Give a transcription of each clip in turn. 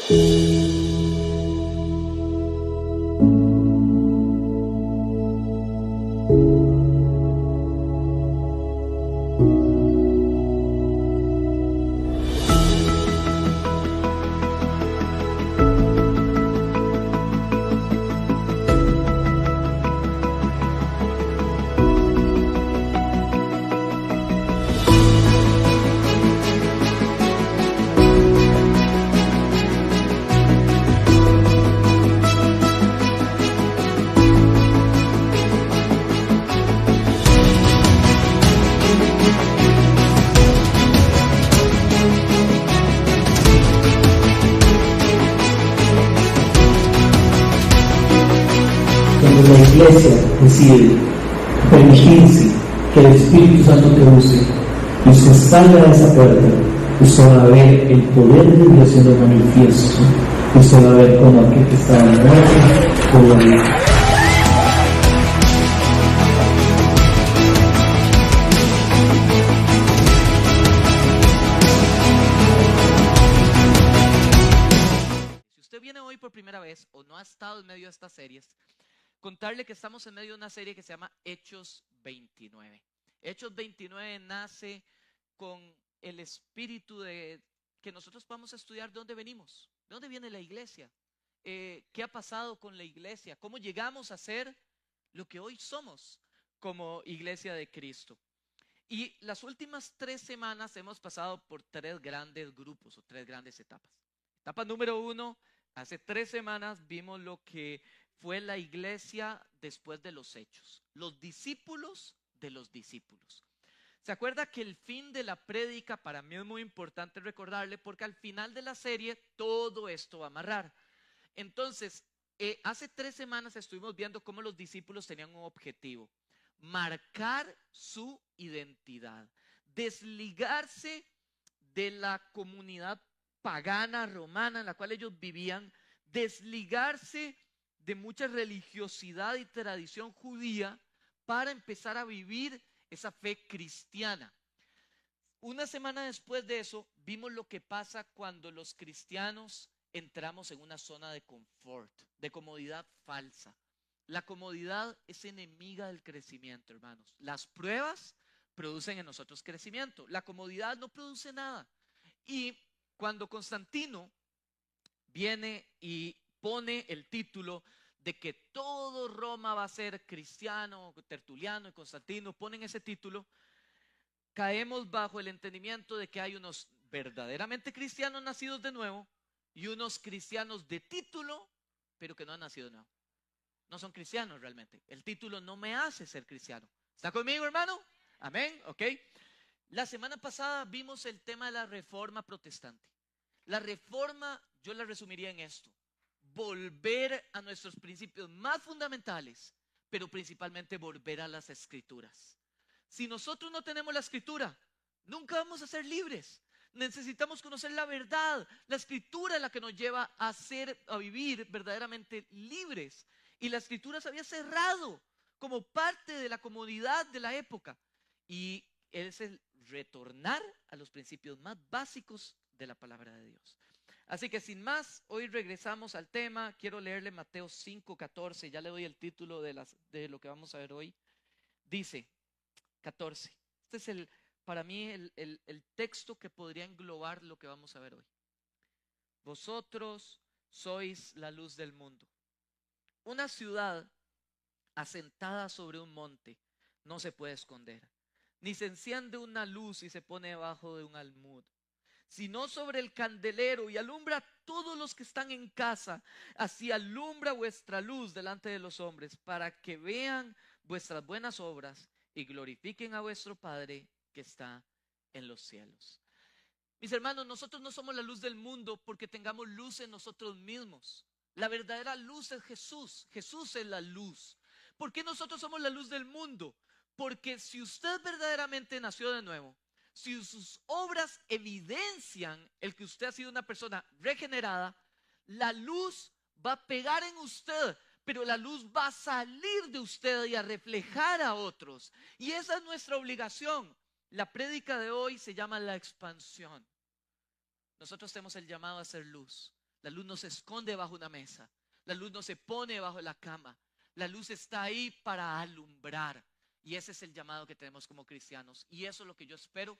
Cuando la iglesia decide permitirse que el Espíritu Santo te use y usted salga de esa puerta, usted va a ver el poder de Dios siendo manifiesto. Usted va a ver cómo aquel que estaba muerto pudo vivir. Si usted viene hoy por primera vez o no ha estado en medio de estas series, contarle que estamos en medio de una serie que se llama Hechos 29. Hechos 29 nace con el espíritu de que nosotros vamos a estudiar de dónde venimos, de dónde viene la iglesia, qué ha pasado con la iglesia, cómo llegamos a ser lo que hoy somos como iglesia de Cristo. Y las últimas 3 semanas hemos pasado por 3 grandes grupos o 3 grandes etapas. Etapa número 1, hace 3 semanas vimos lo que fue la iglesia después de los hechos, los discípulos de los discípulos. ¿Se acuerda que el fin de la prédica para mí es muy importante recordarle? Porque al final de la serie todo esto va a amarrar. Entonces, hace 3 semanas estuvimos viendo cómo los discípulos tenían un objetivo: marcar su identidad, desligarse de la comunidad pagana romana en la cual ellos vivían, desligarse de mucha religiosidad y tradición judía para empezar a vivir esa fe cristiana. Una semana después de eso, vimos lo que pasa cuando los cristianos entramos en una zona de confort, de comodidad falsa. La comodidad es enemiga del crecimiento, hermanos. Las pruebas producen en nosotros crecimiento. La comodidad no produce nada. Y cuando Constantino viene y pone el título de que todo Roma va a ser cristiano, Tertuliano y Constantino ponen ese título, caemos bajo el entendimiento de que hay unos verdaderamente cristianos nacidos de nuevo y unos cristianos de título, pero que no han nacido de nuevo. No son cristianos realmente. El título no me hace ser cristiano. ¿Está conmigo, hermano? Amén, ok. La semana pasada vimos el tema de la reforma protestante. La reforma yo la resumiría en esto: volver a nuestros principios más fundamentales, pero principalmente volver a las escrituras. Si nosotros no tenemos la escritura, nunca vamos a ser libres. Necesitamos conocer la verdad. La escritura es la que nos lleva a vivir verdaderamente libres. Y la escritura se había cerrado como parte de la comodidad de la época. Y es el retornar a los principios más básicos de la palabra de Dios. Así que sin más, hoy regresamos al tema. Quiero leerle Mateo 5:14. Ya le doy el título de lo que vamos a ver hoy. Dice 14. Este es para mí el texto que podría englobar lo que vamos a ver hoy. Vosotros sois la luz del mundo. Una ciudad asentada sobre un monte no se puede esconder, ni se enciende una luz y se pone debajo de un almud, sino sobre el candelero, y alumbra a todos los que están en casa. Así alumbra vuestra luz delante de los hombres, para que vean vuestras buenas obras y glorifiquen a vuestro Padre que está en los cielos. Mis hermanos, nosotros no somos la luz del mundo porque tengamos luz en nosotros mismos. La verdadera luz es Jesús. Jesús es la luz. ¿Por qué nosotros somos la luz del mundo? Porque si usted verdaderamente nació de nuevo, si sus obras evidencian el que usted ha sido una persona regenerada, la luz va a pegar en usted, pero la luz va a salir de usted y a reflejar a otros. Y esa es nuestra obligación. La prédica de hoy se llama la expansión. Nosotros tenemos el llamado a ser luz. La luz no se esconde bajo una mesa. La luz no se pone bajo la cama. La luz está ahí para alumbrar. Y ese es el llamado que tenemos como cristianos. Y eso es lo que yo espero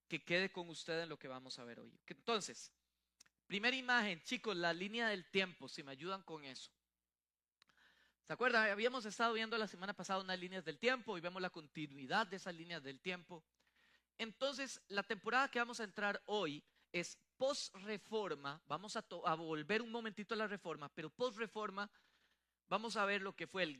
que quede con ustedes en lo que vamos a ver hoy. Entonces, primera imagen, chicos, la línea del tiempo, si me ayudan con eso. ¿Se acuerdan? Habíamos estado viendo la semana pasada unas líneas del tiempo y vemos la continuidad de esas líneas del tiempo. Entonces, la temporada que vamos a entrar hoy es post-reforma. Vamos a volver un momentito a la reforma, pero post-reforma vamos a ver lo que fue el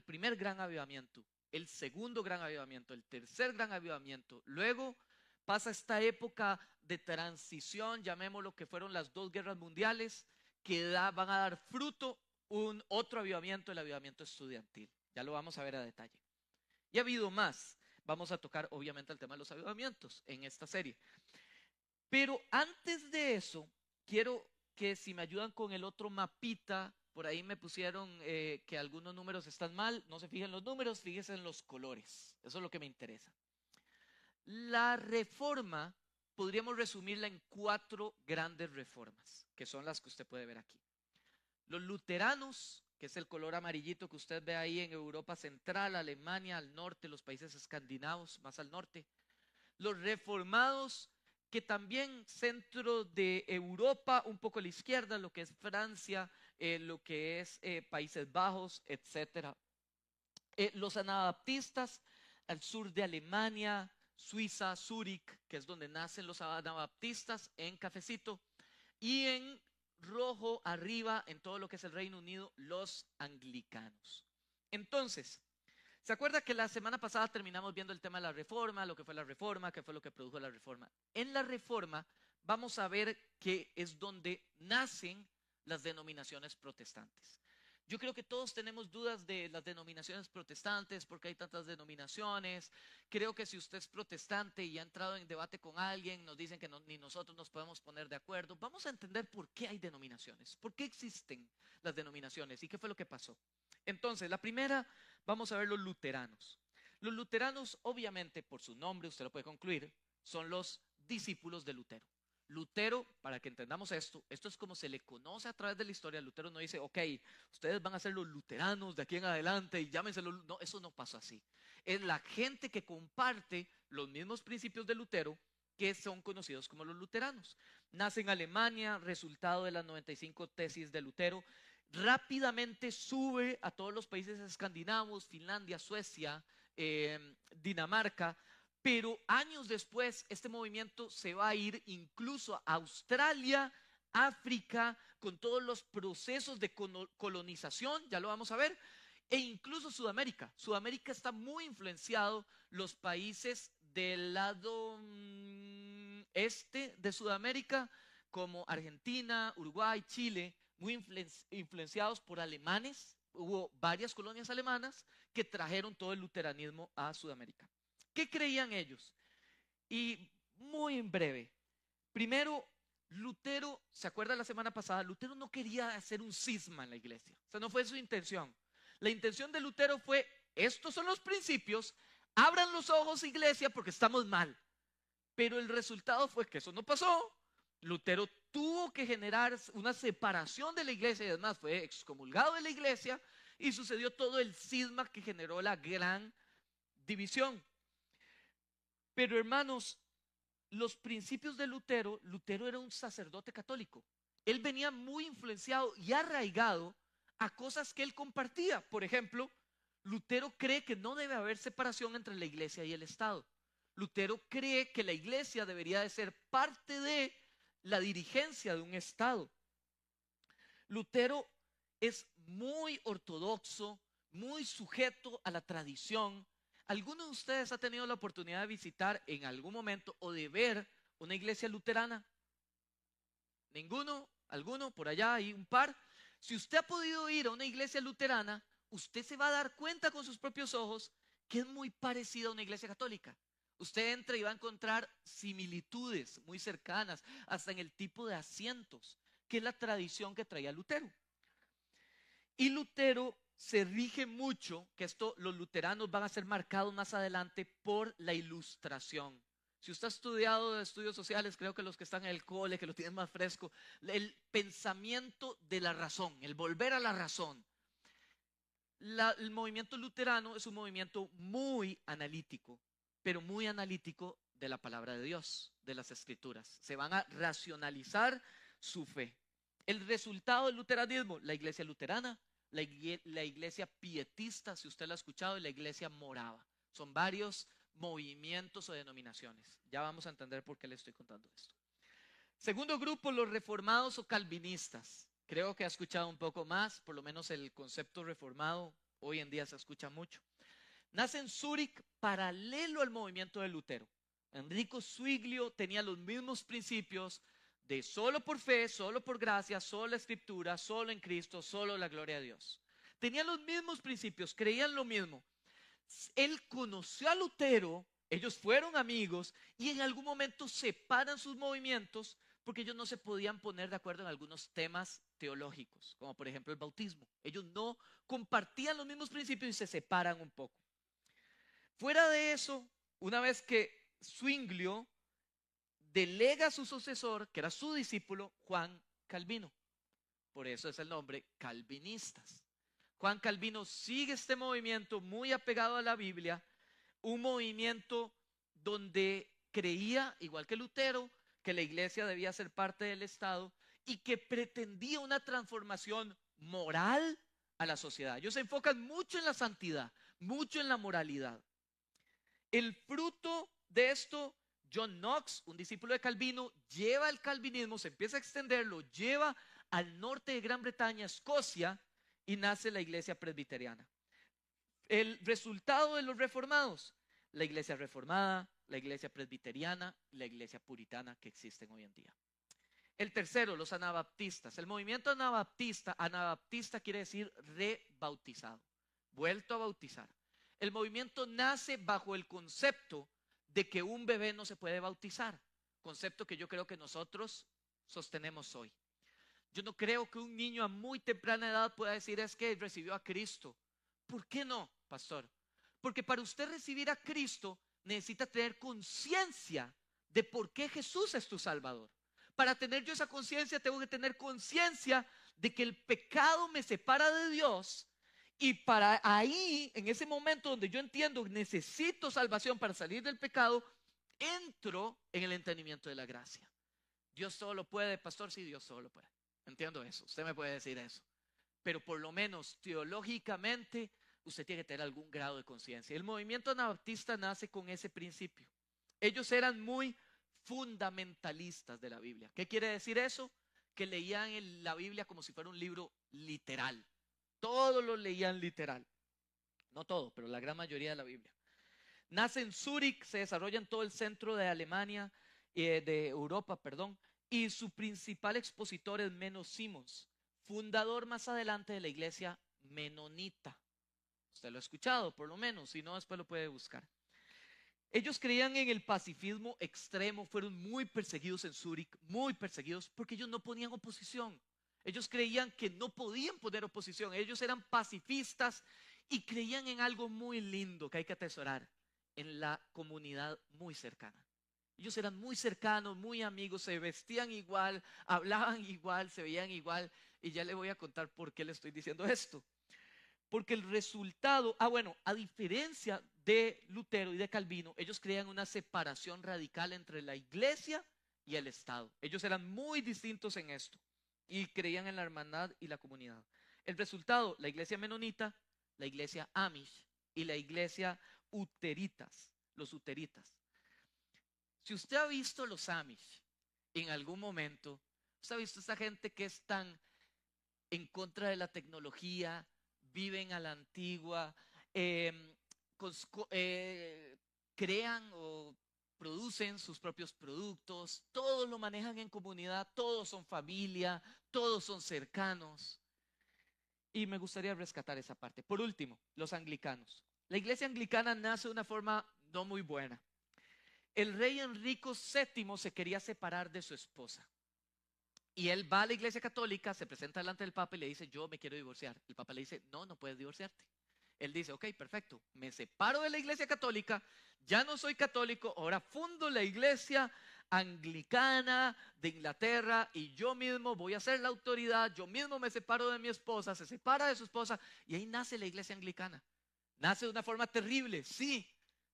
primer gran avivamiento, el segundo gran avivamiento, el tercer gran avivamiento. Luego pasa esta época de transición, llamémoslo, que fueron las dos guerras mundiales, que van a dar fruto otro avivamiento, el avivamiento estudiantil. Ya lo vamos a ver a detalle. Y ha habido más. Vamos a tocar obviamente el tema de los avivamientos en esta serie. Pero antes de eso, quiero que si me ayudan con el otro mapita, por ahí me pusieron que algunos números están mal. No se fijen en los números, fíjense en los colores. Eso es lo que me interesa. La reforma podríamos resumirla en 4 grandes reformas, que son las que usted puede ver aquí. Los luteranos, que es el color amarillito que usted ve ahí en Europa Central, Alemania, al norte, los países escandinavos, más al norte. Los reformados, que también centro de Europa, un poco a la izquierda, lo que es Francia, lo que es Países Bajos, etc. Los anabaptistas, al sur de Alemania, Suiza, Zúrich, que es donde nacen los anabaptistas, en cafecito, y en rojo arriba, en todo lo que es el Reino Unido, los anglicanos. Entonces, ¿se acuerda que la semana pasada terminamos viendo el tema de la reforma, lo que fue la reforma, qué fue lo que produjo la reforma? En la reforma vamos a ver que es donde nacen las denominaciones protestantes. Yo creo que todos tenemos dudas de las denominaciones protestantes, porque hay tantas denominaciones. Creo que si usted es protestante y ha entrado en debate con alguien, nos dicen que ni nosotros nos podemos poner de acuerdo. Vamos a entender por qué hay denominaciones, por qué existen las denominaciones y qué fue lo que pasó. Entonces, la primera, vamos a ver los luteranos. Los luteranos, obviamente, por su nombre, usted lo puede concluir, son los discípulos de Lutero. Lutero, para que entendamos esto es como se le conoce a través de la historia. Lutero no dice, ok, ustedes van a ser los luteranos de aquí en adelante y llámense los... No, eso no pasa así. Es la gente que comparte los mismos principios de Lutero que son conocidos como los luteranos. Nace en Alemania, resultado de las 95 tesis de Lutero. Rápidamente sube a todos los países escandinavos, Finlandia, Suecia, Dinamarca. Pero años después, este movimiento se va a ir incluso a Australia, África, con todos los procesos de colonización, ya lo vamos a ver, e incluso Sudamérica. Sudamérica está muy influenciado, los países del lado este de Sudamérica, como Argentina, Uruguay, Chile, muy influenciados por alemanes. Hubo varias colonias alemanas que trajeron todo el luteranismo a Sudamérica. ¿Qué creían ellos? Y muy en breve. Primero, Lutero, ¿se acuerda la semana pasada? Lutero no quería hacer un cisma en la iglesia. O sea, no fue su intención. La intención de Lutero fue, estos son los principios, abran los ojos, iglesia, porque estamos mal. Pero el resultado fue que eso no pasó. Lutero tuvo que generar una separación de la iglesia y además fue excomulgado de la iglesia y sucedió todo el cisma que generó la gran división. Pero hermanos, los principios de Lutero, Lutero era un sacerdote católico. Él venía muy influenciado y arraigado a cosas que él compartía. Por ejemplo, Lutero cree que no debe haber separación entre la iglesia y el Estado. Lutero cree que la iglesia debería de ser parte de la dirigencia de un Estado. Lutero es muy ortodoxo, muy sujeto a la tradición. ¿Alguno de ustedes ha tenido la oportunidad de visitar en algún momento o de ver una iglesia luterana? ¿Ninguno? ¿Alguno? Por allá hay un par. Si usted ha podido ir a una iglesia luterana, usted se va a dar cuenta con sus propios ojos que es muy parecida a una iglesia católica. Usted entra y va a encontrar similitudes muy cercanas, hasta en el tipo de asientos, que es la tradición que traía Lutero. Y Lutero se rige mucho, que esto los luteranos van a ser marcados más adelante por la Ilustración. Si usted ha estudiado estudios sociales, creo que los que están en el cole, que lo tienen más fresco, el pensamiento de la razón, el volver a la razón. El movimiento luterano es un movimiento muy analítico, pero muy analítico de la palabra de Dios, de las escrituras. Se van a racionalizar su fe. El resultado del luteranismo, la iglesia luterana, la iglesia pietista, si usted lo ha escuchado, y la iglesia morava. Son varios movimientos o denominaciones. Ya vamos a entender por qué le estoy contando esto. Segundo grupo, los reformados o calvinistas. Creo que ha escuchado un poco más, por lo menos el concepto reformado hoy en día se escucha mucho. Nace en Zúrich paralelo al movimiento de Lutero. Enrico Zwinglio tenía los mismos principios de solo por fe, solo por gracia, solo la escritura, solo en Cristo, solo la gloria de Dios. Tenían los mismos principios, creían lo mismo. Él conoció a Lutero, ellos fueron amigos y en algún momento separan sus movimientos porque ellos no se podían poner de acuerdo en algunos temas teológicos, como por ejemplo el bautismo. Ellos no compartían los mismos principios y se separan un poco. Fuera de eso, una vez que Zwinglio delega a su sucesor, que era su discípulo, Juan Calvino. Por eso es el nombre calvinistas. Juan Calvino sigue este movimiento muy apegado a la Biblia, un movimiento donde creía, igual que Lutero, que la iglesia debía ser parte del Estado y que pretendía una transformación moral a la sociedad. Ellos se enfocan mucho en la santidad, mucho en la moralidad. El fruto de esto, John Knox, un discípulo de Calvino, lleva el calvinismo, se empieza a extenderlo, lleva al norte de Gran Bretaña, Escocia, y nace la iglesia presbiteriana. El resultado de los reformados, la iglesia reformada, la iglesia presbiteriana, la iglesia puritana que existen hoy en día. El tercero, los anabaptistas. El movimiento anabaptista quiere decir rebautizado, vuelto a bautizar. El movimiento nace bajo el concepto de que un bebé no se puede bautizar, concepto que yo creo que nosotros sostenemos hoy. Yo no creo que un niño a muy temprana edad pueda decir es que recibió a Cristo. ¿Por qué no, pastor? Porque para usted recibir a Cristo necesita tener conciencia de por qué Jesús es tu Salvador. Para tener yo esa conciencia tengo que tener conciencia de que el pecado me separa de Dios y para ahí, en ese momento donde yo entiendo que necesito salvación para salir del pecado, entro en el entendimiento de la gracia. Dios solo puede, pastor, sí, Dios solo puede. Entiendo eso, usted me puede decir eso. Pero por lo menos teológicamente usted tiene que tener algún grado de conciencia. El movimiento anabaptista nace con ese principio. Ellos eran muy fundamentalistas de la Biblia. ¿Qué quiere decir eso? Que leían la Biblia como si fuera un libro literal. Todos lo leían literal. No todo, pero la gran mayoría de la Biblia. Nace en Zúrich, se desarrolla en todo el centro de Alemania, de Europa, perdón, y su principal expositor es Menno Simons, fundador más adelante de la iglesia menonita. Usted lo ha escuchado, por lo menos, si no, después lo puede buscar. Ellos creían en el pacifismo extremo, fueron muy perseguidos en Zúrich, muy perseguidos, porque ellos no ponían oposición. Ellos creían que no podían poner oposición, ellos eran pacifistas y creían en algo muy lindo que hay que atesorar, en la comunidad muy cercana. Ellos eran muy cercanos, muy amigos, se vestían igual, hablaban igual, se veían igual, y ya le voy a contar por qué le estoy diciendo esto. Porque el resultado, a diferencia de Lutero y de Calvino, ellos creían una separación radical entre la iglesia y el Estado. Ellos eran muy distintos en esto y creían en la hermandad y la comunidad. El resultado, la iglesia menonita, la iglesia Amish y la iglesia uteritas, los uteritas. Si usted ha visto los Amish en algún momento, usted ha visto esta gente que es tan en contra de la tecnología, viven a la antigua, crean o producen sus propios productos, todos lo manejan en comunidad, todos son familia, todos son cercanos. Y me gustaría rescatar esa parte. Por último, los anglicanos. La iglesia anglicana nace de una forma no muy buena. El rey Enrico VII se quería separar de su esposa. Y él va a la iglesia católica, se presenta delante del papa y le dice, yo me quiero divorciar. El papa le dice, no, no puedes divorciarte. Él dice, ok, perfecto, me separo de la iglesia católica, ya no soy católico, ahora fundo la iglesia anglicana de Inglaterra y yo mismo voy a ser la autoridad, yo mismo me separo de mi esposa, se separa de su esposa y ahí nace la iglesia anglicana. Nace de una forma terrible, sí,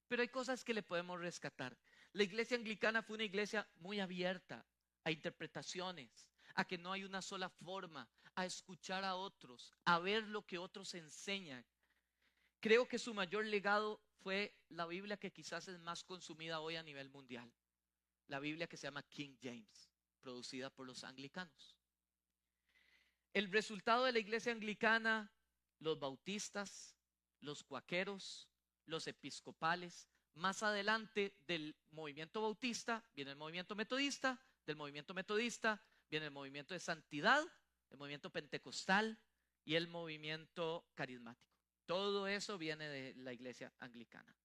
pero hay cosas que le podemos rescatar. La iglesia anglicana fue una iglesia muy abierta a interpretaciones, a que no hay una sola forma, a escuchar a otros, a ver lo que otros enseñan. Creo que su mayor legado fue la Biblia que quizás es más consumida hoy a nivel mundial. La Biblia que se llama King James, producida por los anglicanos. El resultado de la iglesia anglicana, los bautistas, los cuaqueros, los episcopales. Más adelante del movimiento bautista viene el movimiento metodista, del movimiento metodista viene el movimiento de santidad, el movimiento pentecostal y el movimiento carismático. Todo eso viene de la iglesia anglicana.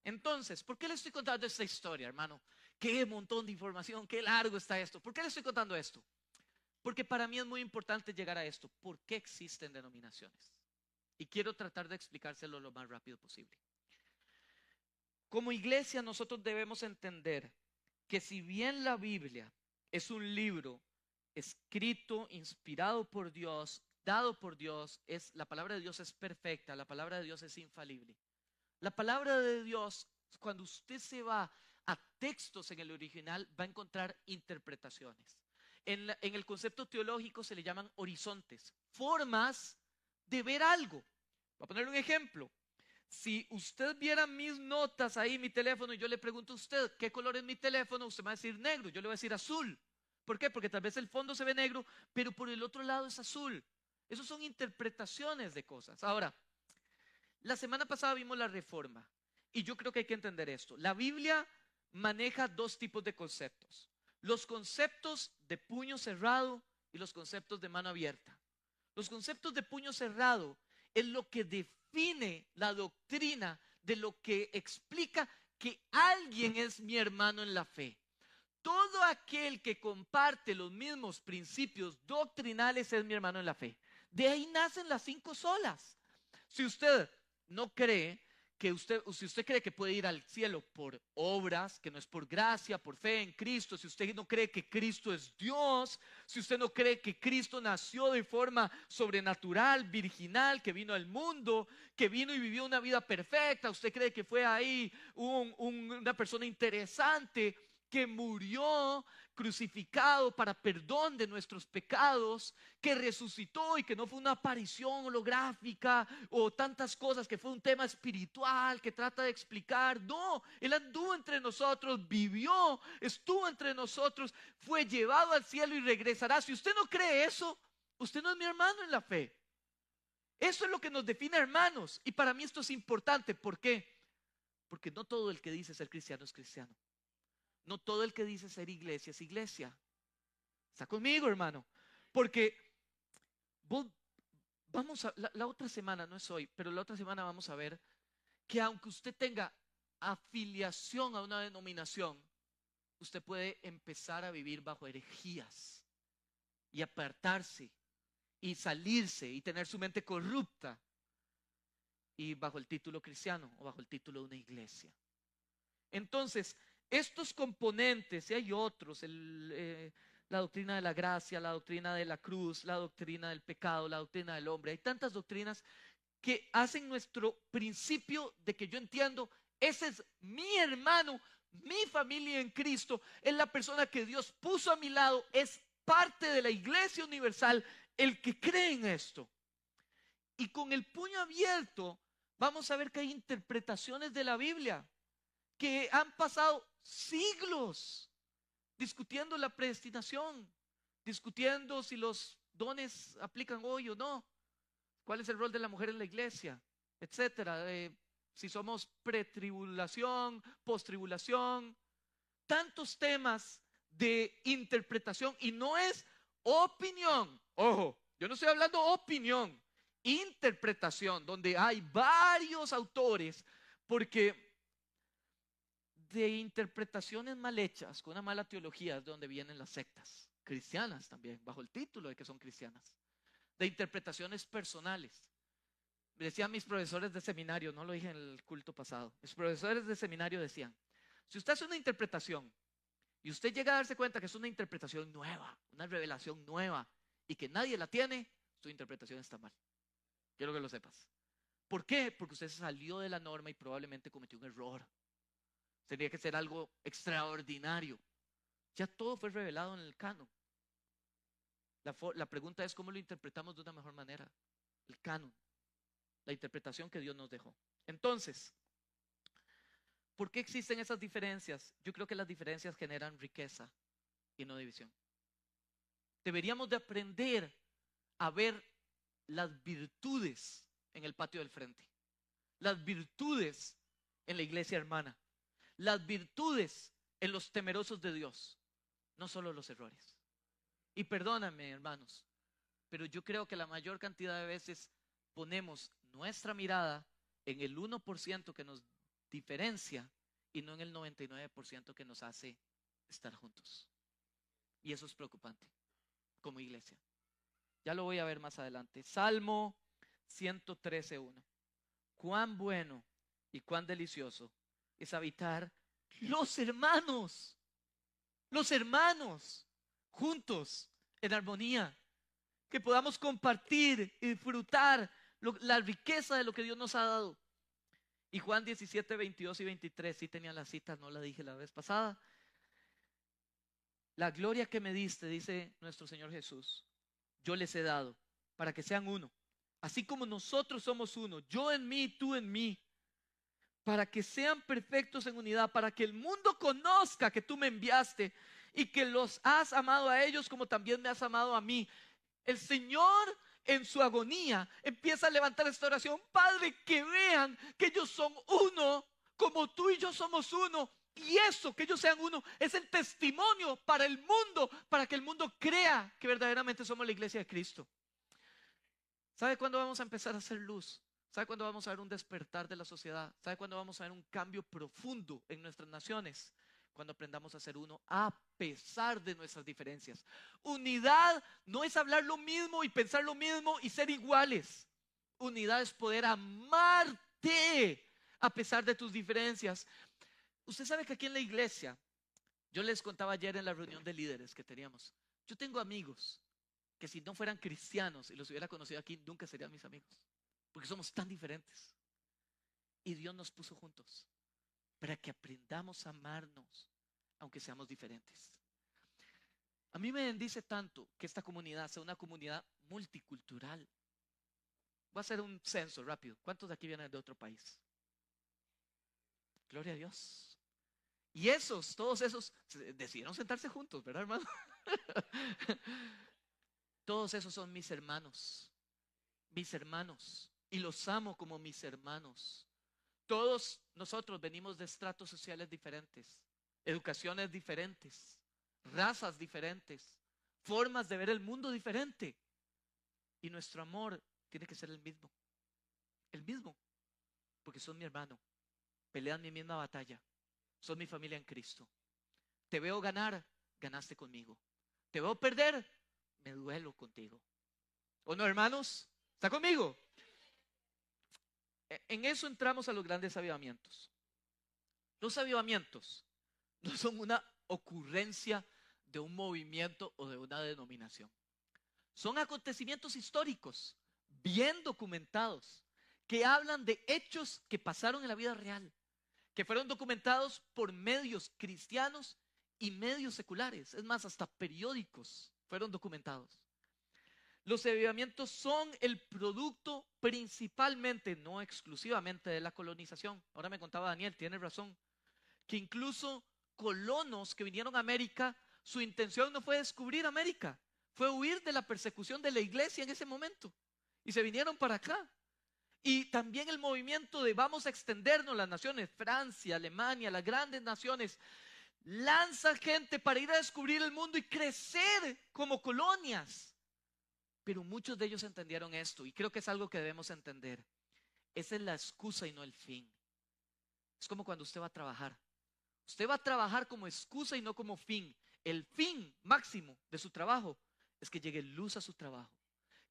Entonces, ¿por qué le estoy contando esta historia, hermano? Qué montón de información, qué largo está esto. ¿Por qué le estoy contando esto? Porque para mí es muy importante llegar a esto. ¿Por qué existen denominaciones? Y quiero tratar de explicárselo lo más rápido posible. Como iglesia nosotros debemos entender que si bien la Biblia es un libro escrito, inspirado por Dios, dado por Dios, la palabra de Dios es perfecta, la palabra de Dios es infalible. La palabra de Dios, cuando usted se va a textos en el original, va a encontrar interpretaciones. En el concepto teológico se le llaman horizontes, formas de ver algo. Voy a poner un ejemplo. Si usted viera mis notas ahí en mi teléfono y yo le pregunto a usted qué color es mi teléfono, usted me va a decir negro, yo le voy a decir azul. ¿Por qué? Porque tal vez el fondo se ve negro, pero por el otro lado es azul. Esas son interpretaciones de cosas. Ahora, la semana pasada vimos la Reforma y yo creo que hay que entender esto. La Biblia maneja dos tipos de conceptos. Los conceptos de puño cerrado y los conceptos de mano abierta. Los conceptos de puño cerrado es lo que define la doctrina de lo que explica que alguien es mi hermano en la fe. Todo aquel que comparte los mismos principios doctrinales es mi hermano en la fe. De ahí nacen las 5 solas. Si usted no cree si usted cree que puede ir al cielo por obras, que no es por gracia, por fe en Cristo, si usted no cree que Cristo es Dios, si usted no cree que Cristo nació de forma sobrenatural, virginal, que vino al mundo, que vino y vivió una vida perfecta, usted cree que fue ahí una persona interesante, que murió crucificado para perdón de nuestros pecados, que resucitó y que no fue una aparición holográfica o tantas cosas, que fue un tema espiritual que trata de explicar. No, Él anduvo entre nosotros, vivió, estuvo entre nosotros, fue llevado al cielo y regresará. Si usted no cree eso, usted no es mi hermano en la fe. Eso es lo que nos define hermanos. Y para mí esto es importante. ¿Por qué? Porque no todo el que dice ser cristiano es cristiano. No todo el que dice ser iglesia es iglesia. ¿Está conmigo, hermano? Porque vamos a, la otra semana, no es hoy, pero la otra semana vamos a ver que aunque usted tenga afiliación a una denominación, usted puede empezar a vivir bajo herejías y apartarse y salirse y tener su mente corrupta y bajo el título cristiano o bajo el título de una iglesia. Entonces, estos componentes, y hay otros, la doctrina de la gracia, la doctrina de la cruz, la doctrina del pecado, la doctrina del hombre, hay tantas doctrinas que hacen nuestro principio de que yo entiendo, ese es mi hermano, mi familia en Cristo, es la persona que Dios puso a mi lado, es parte de la iglesia universal, el que cree en esto. Y con el puño abierto vamos a ver que hay interpretaciones de la Biblia que han pasado siglos discutiendo la predestinación, discutiendo si los dones aplican hoy o no, cuál es el rol de la mujer en la iglesia, etcétera, si somos pretribulación, postribulación, tantos temas de interpretación. Y no es opinión, ojo, yo no estoy hablando opinión, interpretación, donde hay varios autores, porque de interpretaciones mal hechas, con una mala teología, es de donde vienen las sectas cristianas también, bajo el título de que son cristianas, de interpretaciones personales. decían mis profesores de seminario, no lo dije en el culto pasado, mis profesores de seminario decían, si usted hace una interpretación y usted llega a darse cuenta que es una interpretación nueva, una revelación nueva y que nadie la tiene, su interpretación está mal. Quiero que lo sepas. ¿Por qué? Porque usted se salió de la norma y probablemente cometió un error. Tenía que ser algo extraordinario. Ya todo fue revelado en el canon. La pregunta es cómo lo interpretamos de una mejor manera. El canon, la interpretación que Dios nos dejó. Entonces, ¿por qué existen esas diferencias? Yo creo que las diferencias generan riqueza y no división. Deberíamos de aprender a ver las virtudes en el patio del frente, las virtudes en la iglesia hermana, las virtudes en los temerosos de Dios, no solo los errores. Y perdóname, hermanos, pero yo creo que la mayor cantidad de veces ponemos nuestra mirada en el 1% que nos diferencia y no en el 99% que nos hace estar juntos. Y eso es preocupante como iglesia. Ya lo voy a ver más adelante. Salmo 113:1. Cuán bueno y cuán delicioso es habitar los hermanos juntos en armonía, que podamos compartir y disfrutar la riqueza de lo que Dios nos ha dado. Y Juan 17:22 y 23, sí tenía la cita, no la dije la vez pasada. La gloria que me diste, dice nuestro Señor Jesús, yo les he dado para que sean uno, así como nosotros somos uno, yo en mí, tú en mí, para que sean perfectos en unidad, para que el mundo conozca que tú me enviaste y que los has amado a ellos como también me has amado a mí. El Señor en su agonía empieza a levantar esta oración: Padre, que vean que ellos son uno como tú y yo somos uno. Y eso, que ellos sean uno, es el testimonio para el mundo, para que el mundo crea que verdaderamente somos la iglesia de Cristo. ¿Sabe cuándo vamos a empezar a hacer luz? ¿Sabe cuándo vamos a ver un despertar de la sociedad? ¿Sabe cuándo vamos a ver un cambio profundo en nuestras naciones? Cuando aprendamos a ser uno a pesar de nuestras diferencias. Unidad no es hablar lo mismo y pensar lo mismo y ser iguales. Unidad es poder amarte a pesar de tus diferencias. Usted sabe que aquí en la iglesia, yo les contaba ayer en la reunión de líderes que teníamos, yo tengo amigos que si no fueran cristianos y los hubiera conocido aquí, nunca serían mis amigos, porque somos tan diferentes. Y Dios nos puso juntos para que aprendamos a amarnos, aunque seamos diferentes. A mí me bendice tanto que esta comunidad sea una comunidad multicultural. Voy a hacer un censo rápido. ¿Cuántos de aquí vienen de otro país? Gloria a Dios. Y todos esos, decidieron sentarse juntos, ¿verdad, hermano? Todos esos son mis hermanos, y los amo como mis hermanos. Todos nosotros venimos de estratos sociales diferentes, educaciones diferentes, razas diferentes, formas de ver el mundo diferente. Y nuestro amor tiene que ser el mismo, porque son mi hermano, pelean mi misma batalla, son mi familia en Cristo. Te veo ganar, ganaste conmigo. Te veo perder, me duelo contigo. ¿O no, hermanos? ¿Está conmigo? En eso entramos a los grandes avivamientos. Los avivamientos no son una ocurrencia de un movimiento o de una denominación. Son acontecimientos históricos, bien documentados, que hablan de hechos que pasaron en la vida real, que fueron documentados por medios cristianos y medios seculares. Es más, hasta periódicos fueron documentados. Los avivamientos son el producto principalmente, no exclusivamente, de la colonización. Ahora me contaba Daniel, tiene razón, que incluso colonos que vinieron a América, su intención no fue descubrir América, fue huir de la persecución de la iglesia en ese momento. Y se vinieron para acá. Y también el movimiento de vamos a extendernos, las naciones, Francia, Alemania, las grandes naciones, lanza gente para ir a descubrir el mundo y crecer como colonias. Pero muchos de ellos entendieron esto, y creo que es algo que debemos entender. Esa es la excusa y no el fin. Es como cuando usted va a trabajar. Usted va a trabajar como excusa y no como fin. El fin máximo de su trabajo es que llegue luz a su trabajo,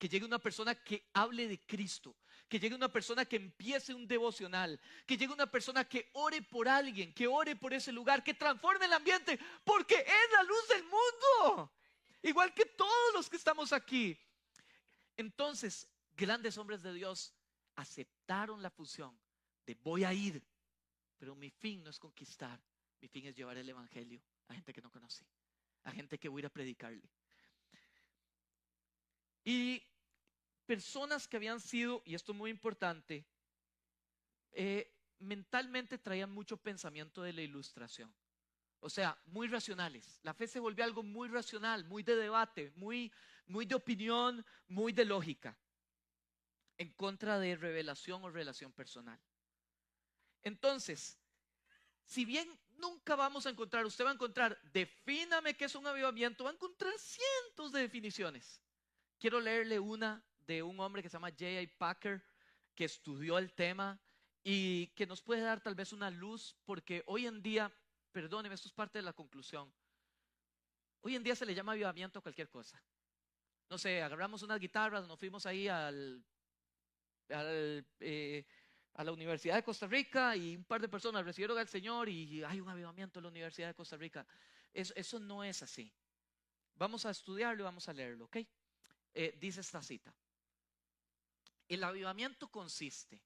que llegue una persona que hable de Cristo, que llegue una persona que empiece un devocional, que llegue una persona que ore por alguien, que ore por ese lugar, que transforme el ambiente, porque es la luz del mundo, igual que todos los que estamos aquí. Entonces, grandes hombres de Dios aceptaron la fusión de voy a ir, pero mi fin no es conquistar, mi fin es llevar el evangelio a gente que no conoce, a gente que voy a ir a predicarle. Y personas que habían sido, y esto es muy importante, mentalmente traían mucho pensamiento de la ilustración. O sea, muy racionales. La fe se volvió algo muy racional, muy de debate, muy de opinión, muy de lógica, en contra de revelación o relación personal. Entonces, si bien nunca vamos a encontrar, usted va a encontrar, defíname qué es un avivamiento, va a encontrar cientos de definiciones. Quiero leerle una de un hombre que se llama J.I. Packer, que estudió el tema y que nos puede dar tal vez una luz, porque hoy en día, perdóneme, esto es parte de la conclusión, hoy en día se le llama avivamiento a cualquier cosa. No sé, agarramos unas guitarras, nos fuimos ahí a la Universidad de Costa Rica y un par de personas recibieron al Señor y hay un avivamiento en la Universidad de Costa Rica. Eso no es así. Vamos a estudiarlo y vamos a leerlo, ¿ok? Dice esta cita: el avivamiento consiste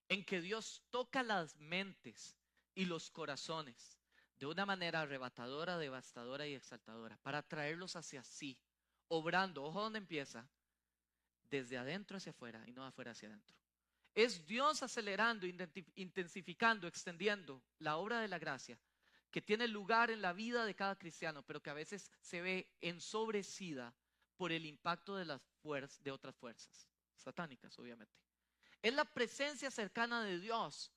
en que Dios toca las mentes y los corazones de una manera arrebatadora, devastadora y exaltadora para traerlos hacia sí, obrando, ojo donde empieza, desde adentro hacia afuera y no de afuera hacia adentro. Es Dios acelerando, intensificando, extendiendo la obra de la gracia que tiene lugar en la vida de cada cristiano, pero que a veces se ve ensobrecida por el impacto de de otras fuerzas satánicas, obviamente. Es la presencia cercana de Dios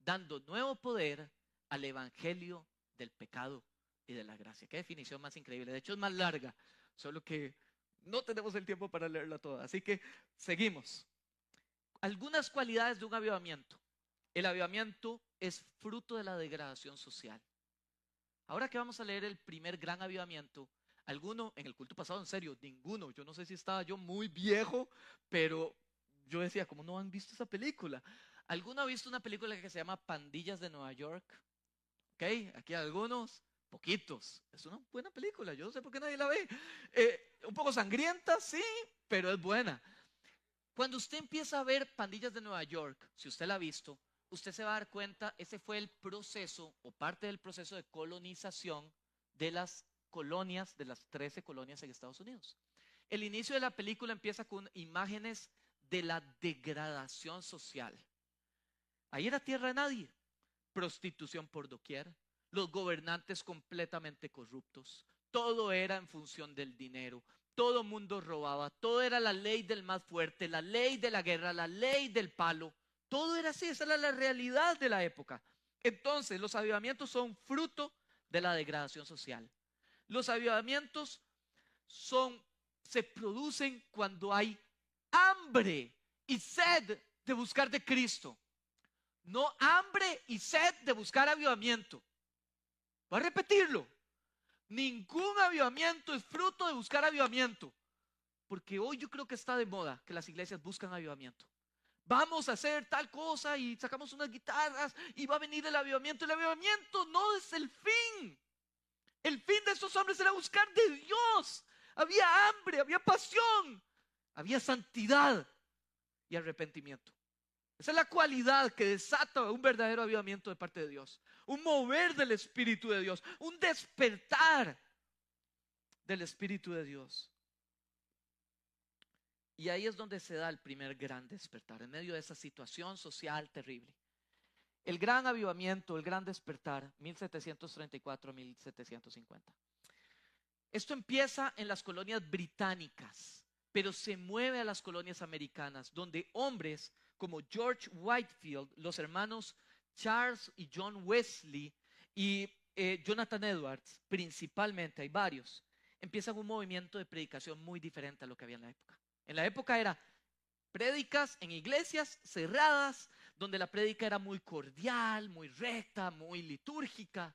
dando nuevo poder al evangelio del pecado y de la gracia. Qué definición más increíble. De hecho es más larga, solo que no tenemos el tiempo para leerla toda. Así que seguimos. Algunas cualidades de un avivamiento. El avivamiento es fruto de la degradación social. Ahora que vamos a leer el primer gran avivamiento, alguno en el culto pasado, en serio, ninguno. Yo no sé si estaba yo muy viejo, pero yo decía, ¿cómo no han visto esa película? ¿Alguno ha visto una película que se llama Pandillas de Nueva York? ¿Ok? Aquí algunos, poquitos. Es una buena película, yo no sé por qué nadie la ve. Un poco sangrienta, sí, pero es buena. Cuando usted empieza a ver Pandillas de Nueva York, si usted la ha visto, usted se va a dar cuenta, ese fue el proceso o parte del proceso de colonización de las colonias, de las 13 colonias en Estados Unidos. El inicio de la película empieza con imágenes de la degradación social. Ahí era tierra de nadie, prostitución por doquier, los gobernantes completamente corruptos, todo era en función del dinero, todo mundo robaba, todo era la ley del más fuerte, la ley de la guerra, la ley del palo, todo era así, esa era la realidad de la época. Entonces los avivamientos son fruto de la degradación social. Los avivamientos se producen cuando hay hambre y sed de buscar de Cristo. No hambre y sed de buscar avivamiento. Voy a repetirlo. Ningún avivamiento es fruto de buscar avivamiento. Porque hoy yo creo que está de moda que las iglesias buscan avivamiento. Vamos a hacer tal cosa y sacamos unas guitarras y va a venir el avivamiento. El avivamiento no es el fin. El fin de estos hombres era buscar de Dios. Había hambre, había pasión, había santidad y arrepentimiento. Esa es la cualidad que desata un verdadero avivamiento de parte de Dios. Un mover del Espíritu de Dios. Un despertar del Espíritu de Dios. Y ahí es donde se da el primer gran despertar, en medio de esa situación social terrible. El gran avivamiento, el gran despertar, 1734 a 1750. Esto empieza en las colonias británicas, pero se mueve a las colonias americanas, donde hombres como George Whitefield, los hermanos Charles y John Wesley y Jonathan Edwards, principalmente, hay varios, empiezan un movimiento de predicación muy diferente a lo que había en la época. En la época era prédicas en iglesias cerradas, donde la prédica era muy cordial, muy recta, muy litúrgica.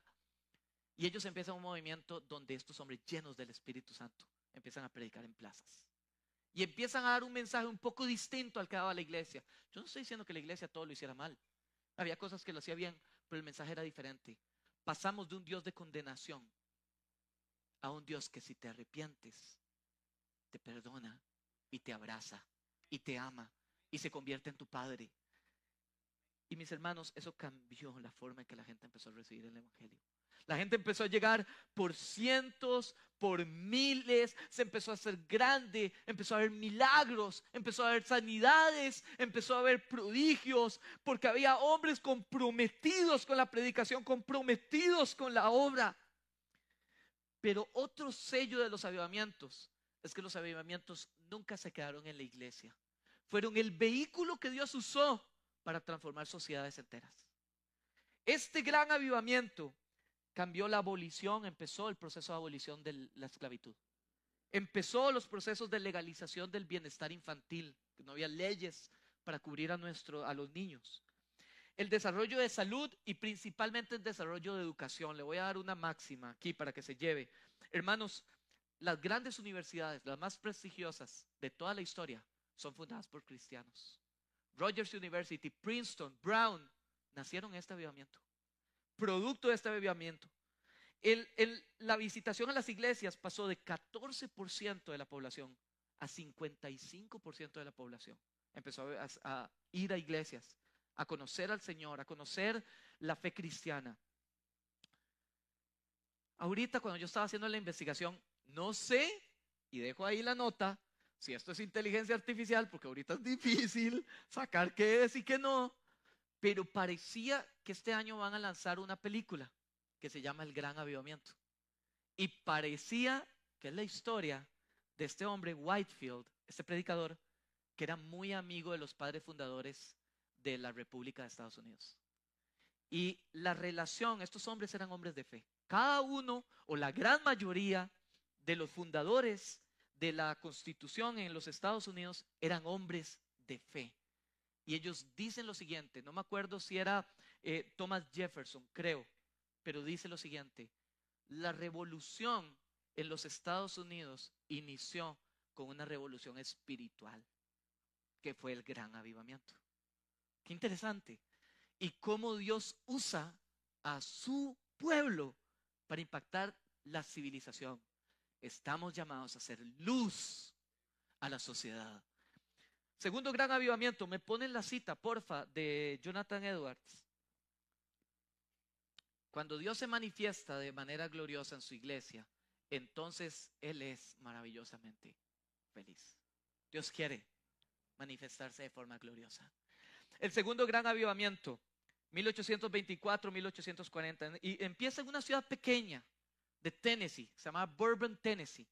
Y ellos empiezan un movimiento donde estos hombres llenos del Espíritu Santo empiezan a predicar en plazas. y empiezan a dar un mensaje un poco distinto al que daba la iglesia. Yo no estoy diciendo que la iglesia todo lo hiciera mal. Había cosas que lo hacía bien, pero el mensaje era diferente. Pasamos de un Dios de condenación a un Dios que si te arrepientes, te perdona y te abraza y te ama y se convierte en tu Padre. Y mis hermanos, eso cambió la forma en que la gente empezó a recibir el Evangelio. La gente empezó a llegar por cientos, por miles, se empezó a hacer grande, empezó a haber milagros, empezó a haber sanidades, empezó a haber prodigios, porque había hombres comprometidos con la predicación, comprometidos con la obra. Pero otro sello de los avivamientos es que los avivamientos nunca se quedaron en la iglesia. Fueron el vehículo que Dios usó para transformar sociedades enteras. Este gran avivamiento cambió la abolición, empezó el proceso de abolición de la esclavitud. Empezó los procesos de legalización del bienestar infantil, que no había leyes para cubrir a los niños. El desarrollo de salud y principalmente el desarrollo de educación. Le voy a dar una máxima aquí para que se lleve. Hermanos, las grandes universidades, las más prestigiosas de toda la historia, son fundadas por cristianos. Rogers University, Princeton, Brown, nacieron en este avivamiento. Producto de este avivamiento. La visitación a las iglesias pasó de 14% de la población a 55% de la población. Empezó a ir a iglesias, a conocer al Señor, a conocer la fe cristiana. Ahorita cuando yo estaba haciendo la investigación, no sé, y dejo ahí la nota, si esto es inteligencia artificial, porque ahorita es difícil sacar qué es y qué no, pero parecía que este año van a lanzar una película que se llama El Gran Avivamiento. Y parecía que es la historia de este hombre, Whitefield, este predicador, que era muy amigo de los padres fundadores de la República de Estados Unidos. Y la relación, estos hombres eran hombres de fe. Cada uno o la gran mayoría de los fundadores de la Constitución en los Estados Unidos eran hombres de fe. Y ellos dicen lo siguiente, no me acuerdo si era Thomas Jefferson, creo, pero dice lo siguiente: la revolución en los Estados Unidos inició con una revolución espiritual, que fue el gran avivamiento. Qué interesante. Y cómo Dios usa a su pueblo para impactar la civilización. Estamos llamados a hacer luz a la sociedad. Segundo gran avivamiento, me ponen la cita, porfa, de Jonathan Edwards. Cuando Dios se manifiesta de manera gloriosa en su iglesia, entonces Él es maravillosamente feliz. Dios quiere manifestarse de forma gloriosa. El segundo gran avivamiento, 1824-1840, y empieza en una ciudad pequeña de Tennessee, se llama Bourbon, Tennessee.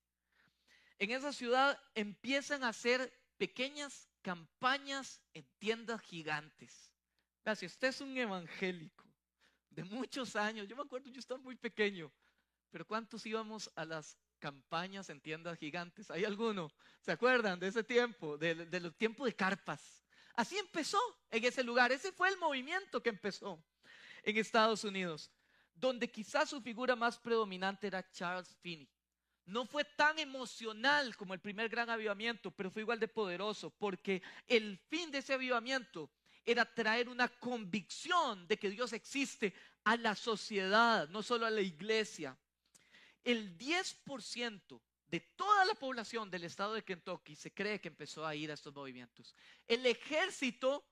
En esa ciudad empiezan a hacer pequeñas campañas en tiendas gigantes. Vea, si usted es un evangélico de muchos años, yo me acuerdo, yo estaba muy pequeño, pero ¿cuántos íbamos a las campañas en tiendas gigantes? ¿Hay alguno? ¿Se acuerdan de ese tiempo, de los tiempos de carpas? Así empezó en ese lugar. Ese fue el movimiento que empezó en Estados Unidos, donde quizás su figura más predominante era Charles Finney. No fue tan emocional como el primer gran avivamiento, pero fue igual de poderoso, porque el fin de ese avivamiento era traer una convicción de que Dios existe a la sociedad, no solo a la iglesia. El 10% de toda la población del estado de Kentucky se cree que empezó a ir a estos movimientos. El ejército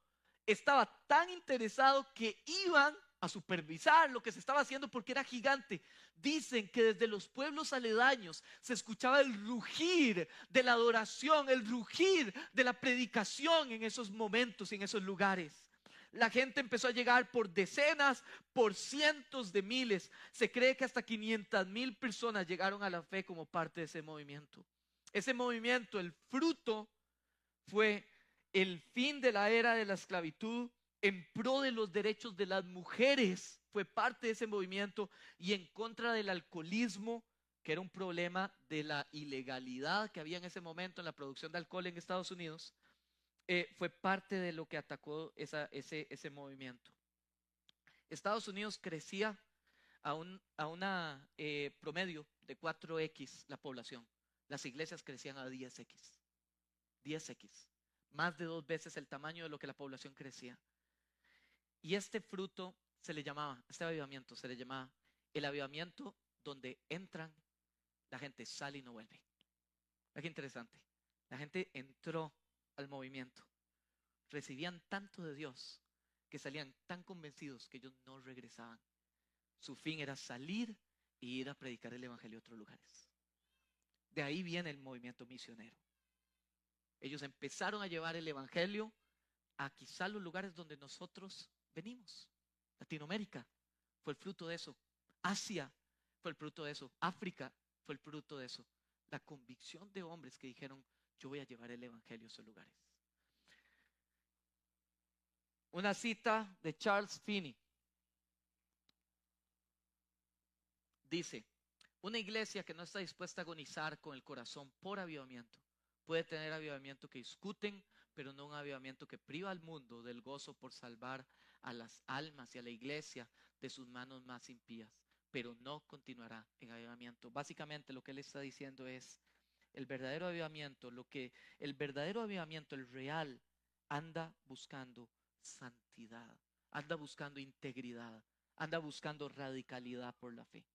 estaba tan interesado que iban a supervisar lo que se estaba haciendo porque era gigante. Dicen que desde los pueblos aledaños se escuchaba el rugir de la adoración, el rugir de la predicación en esos momentos, en esos lugares. La gente empezó a llegar por decenas, por cientos de miles. Se cree que hasta 500,000 personas llegaron a la fe como parte de ese movimiento. Ese movimiento, el fruto fue el fin de la era de la esclavitud en pro de los derechos de las mujeres. Fue parte de ese movimiento y en contra del alcoholismo, que era un problema de la ilegalidad que había en ese momento en la producción de alcohol en Estados Unidos. Fue parte de lo que atacó ese movimiento. Estados Unidos crecía a una promedio de 4x la población. Las iglesias crecían a 10x. 10x, más de 2 veces el tamaño de lo que la población crecía. Y este fruto este avivamiento se le llamaba el avivamiento donde entran, la gente sale y no vuelve. Qué interesante. La gente entró al movimiento, recibían tanto de Dios que salían tan convencidos que ellos no regresaban. Su fin era salir y ir a predicar el evangelio a otros lugares. De ahí viene el movimiento misionero. Ellos empezaron a llevar el evangelio a quizá los lugares donde nosotros venimos. Latinoamérica fue el fruto de eso. Asia fue el fruto de eso. África fue el fruto de eso. La convicción de hombres que dijeron, yo voy a llevar el evangelio a esos lugares. Una cita de Charles Finney. Dice, una iglesia que no está dispuesta a agonizar con el corazón por avivamiento, puede tener avivamiento que discuten, pero no un avivamiento que priva al mundo del gozo por salvar a las almas y a la iglesia de sus manos más impías, pero no continuará en avivamiento. Básicamente lo que él está diciendo es, el verdadero avivamiento, el real, anda buscando santidad, anda buscando integridad, anda buscando radicalidad por la fe.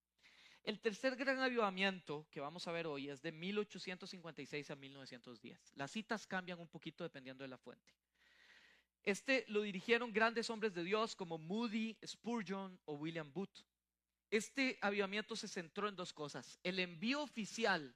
El tercer gran avivamiento que vamos a ver hoy es de 1856 a 1910. Las citas cambian un poquito dependiendo de la fuente. Lo dirigieron grandes hombres de Dios como Moody, Spurgeon o William Booth. Este avivamiento se centró en 2 cosas: el envío oficial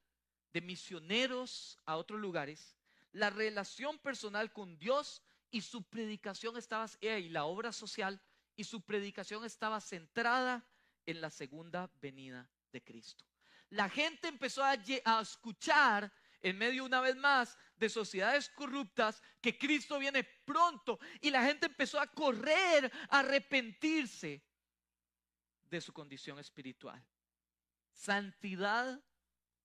de misioneros a otros lugares, la relación personal con Dios y su predicación y la obra social, y su predicación estaba centrada en la segunda venida de Cristo. La gente empezó a escuchar en medio, una vez más, de sociedades corruptas que Cristo viene pronto, y la gente empezó a correr, a arrepentirse de su condición espiritual. Santidad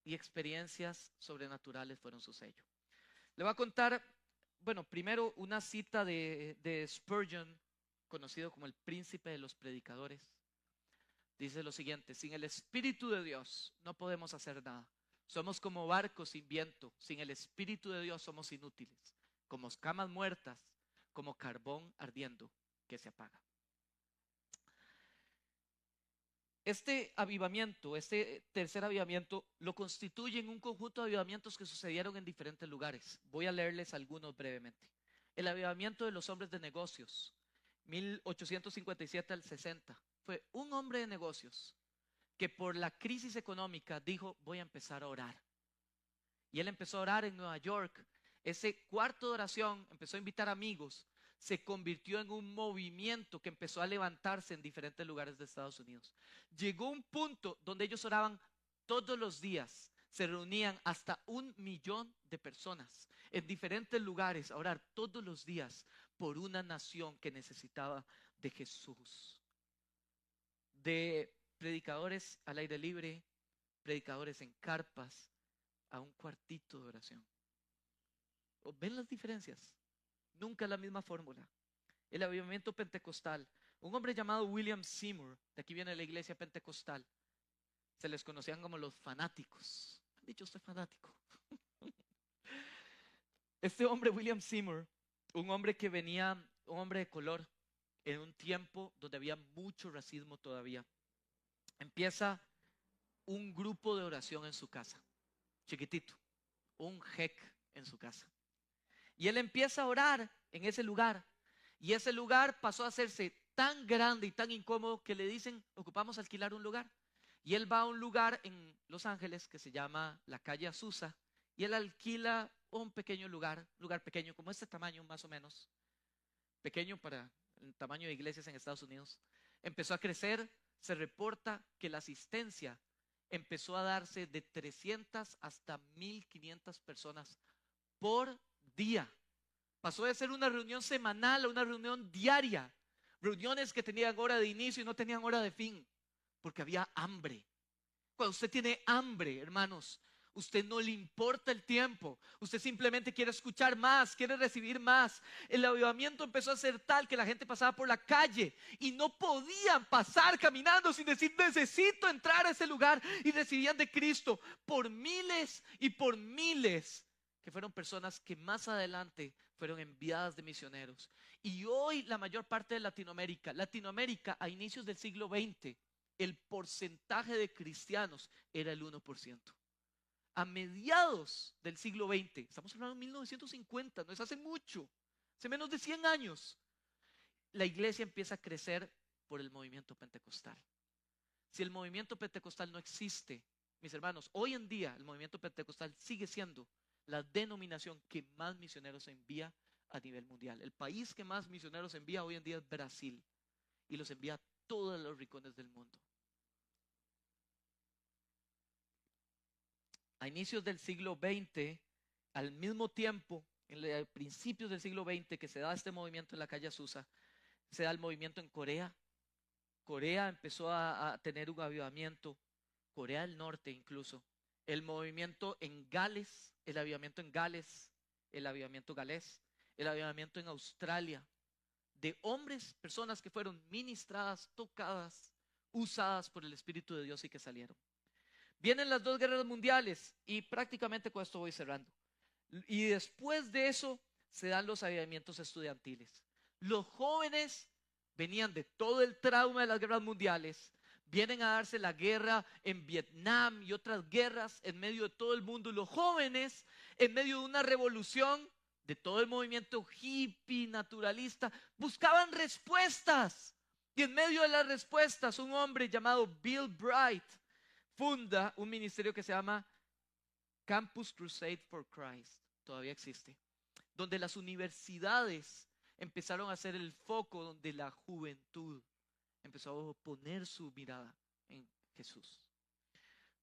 y experiencias sobrenaturales fueron su sello. Le voy a contar, primero una cita de Spurgeon, conocido como el príncipe de los predicadores. Dice lo siguiente: sin el Espíritu de Dios no podemos hacer nada. Somos como barcos sin viento. Sin el Espíritu de Dios somos inútiles, como escamas muertas, como carbón ardiendo que se apaga. Este avivamiento, este tercer avivamiento, lo constituyen un conjunto de avivamientos que sucedieron en diferentes lugares. Voy a leerles algunos brevemente. El avivamiento de los hombres de negocios, 1857 al 60. Fue un hombre de negocios que por la crisis económica dijo, voy a empezar a orar. Y él empezó a orar en Nueva York. Ese cuarto de oración empezó a invitar amigos. Se convirtió en un movimiento que empezó a levantarse en diferentes lugares de Estados Unidos. Llegó un punto donde ellos oraban todos los días. Se reunían hasta 1 millón de personas en diferentes lugares a orar todos los días por una nación que necesitaba de Jesús. De predicadores al aire libre, predicadores en carpas, a un cuartito de oración. ¿Ven las diferencias? Nunca la misma fórmula. El avivamiento pentecostal. Un hombre llamado William Seymour, de aquí viene la iglesia pentecostal. Se les conocían como los fanáticos. ¿Han dicho usted fanático? Este hombre, William Seymour, un hombre de color, en un tiempo donde había mucho racismo todavía, empieza un grupo de oración en su casa, chiquitito, un jec en su casa. Y él empieza a orar en ese lugar. Y ese lugar pasó a hacerse tan grande y tan incómodo que le dicen, ocupamos alquilar un lugar. Y él va a un lugar en Los Ángeles que se llama la calle Azusa. Y él alquila un pequeño lugar pequeño, como este tamaño más o menos. Pequeño para el tamaño de iglesias en Estados Unidos. Empezó a crecer. Se reporta que la asistencia empezó a darse de 300 hasta 1,500 personas por día. Pasó de ser una reunión semanal a una reunión diaria. Reuniones que tenían hora de inicio y no tenían hora de fin, porque había hambre. Cuando usted tiene hambre, hermanos, usted no le importa el tiempo. Usted simplemente quiere escuchar más, quiere recibir más. El avivamiento empezó a ser tal que la gente pasaba por la calle y no podían pasar caminando sin decir, necesito entrar a ese lugar, y recibían de Cristo por miles y por miles que fueron personas que más adelante fueron enviadas de misioneros. Y hoy la mayor parte de Latinoamérica a inicios del siglo XX, el porcentaje de cristianos era el 1%. A mediados del siglo XX, estamos hablando de 1950, no es hace mucho, hace menos de 100 años, la iglesia empieza a crecer por el movimiento pentecostal. Si el movimiento pentecostal no existe, mis hermanos, hoy en día el movimiento pentecostal sigue siendo la denominación que más misioneros envía a nivel mundial. El país que más misioneros envía hoy en día es Brasil y los envía a todos los rincones del mundo. A inicios del siglo XX, al mismo tiempo, en principios del siglo XX que se da este movimiento en la calle Azusa, se da el movimiento en Corea. Corea empezó a tener un avivamiento, Corea del Norte incluso. El movimiento en Gales, el avivamiento en Gales, el avivamiento galés, el avivamiento en Australia, de hombres, personas que fueron ministradas, tocadas, usadas por el Espíritu de Dios y que salieron. Vienen las dos guerras mundiales y prácticamente con esto voy cerrando. Y después de eso se dan los avivamientos estudiantiles. Los jóvenes venían de todo el trauma de las guerras mundiales, vienen a darse la guerra en Vietnam y otras guerras en medio de todo el mundo. Y los jóvenes, en medio de una revolución de todo el movimiento hippie, naturalista, buscaban respuestas. Y en medio de las respuestas, un hombre llamado Bill Bright funda un ministerio que se llama Campus Crusade for Christ, todavía existe, donde las universidades empezaron a ser el foco donde la juventud empezó a poner su mirada en Jesús.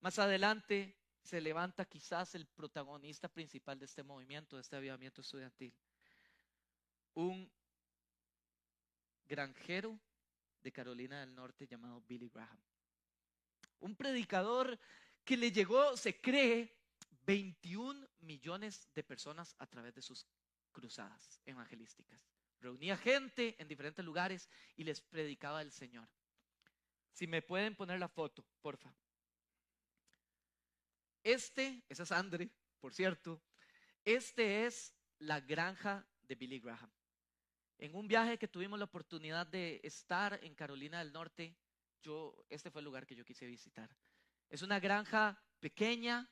Más adelante se levanta quizás el protagonista principal de este movimiento, de este avivamiento estudiantil, un granjero de Carolina del Norte llamado Billy Graham. Un predicador que le llegó, se cree, 21 millones de personas a través de sus cruzadas evangelísticas. Reunía gente en diferentes lugares y les predicaba el Señor. Si me pueden poner la foto, porfa. Esa es Andre, por cierto. Este es la granja de Billy Graham. En un viaje que tuvimos la oportunidad de estar en Carolina del Norte, este fue el lugar que yo quise visitar. Es una granja pequeña,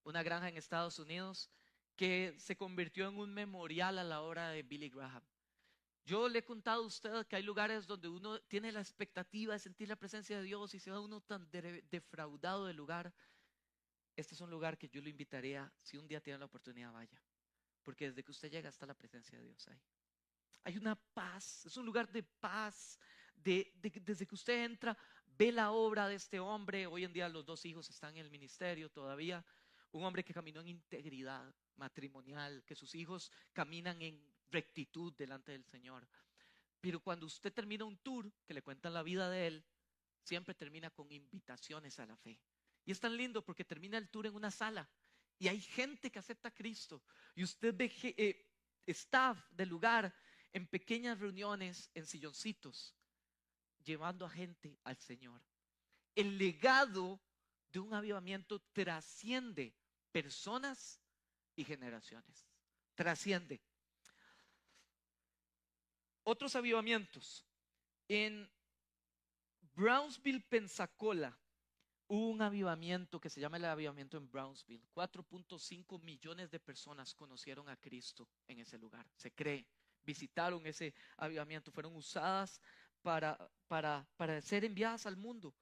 una granja en Estados Unidos, que se convirtió en un memorial a la obra de Billy Graham. Yo le he contado a usted que hay lugares donde uno tiene la expectativa de sentir la presencia de Dios y se va uno tan defraudado del lugar. Este es un lugar que yo lo invitaría, si un día tiene la oportunidad, vaya. Porque desde que usted llega está la presencia de Dios ahí. Hay una paz, es un lugar de paz. Desde que usted entra, ve la obra de este hombre. Hoy en día los dos hijos están en el ministerio todavía. Un hombre que caminó en integridad matrimonial, que sus hijos caminan en rectitud delante del Señor. Pero cuando usted termina un tour que le cuentan la vida de él, siempre termina con invitaciones a la fe. Y es tan lindo porque termina el tour en una sala y hay gente que acepta a Cristo. Y usted ve staff del lugar en pequeñas reuniones, en silloncitos, llevando a gente al Señor. El legado de un avivamiento trasciende personas y generaciones. Trasciende. Otros avivamientos. En Brownsville, Pensacola, hubo un avivamiento que se llama el avivamiento en Brownsville. 4.5 millones de personas conocieron a Cristo en ese lugar. Se cree. Visitaron ese avivamiento. Fueron usadas para ser enviadas al mundo.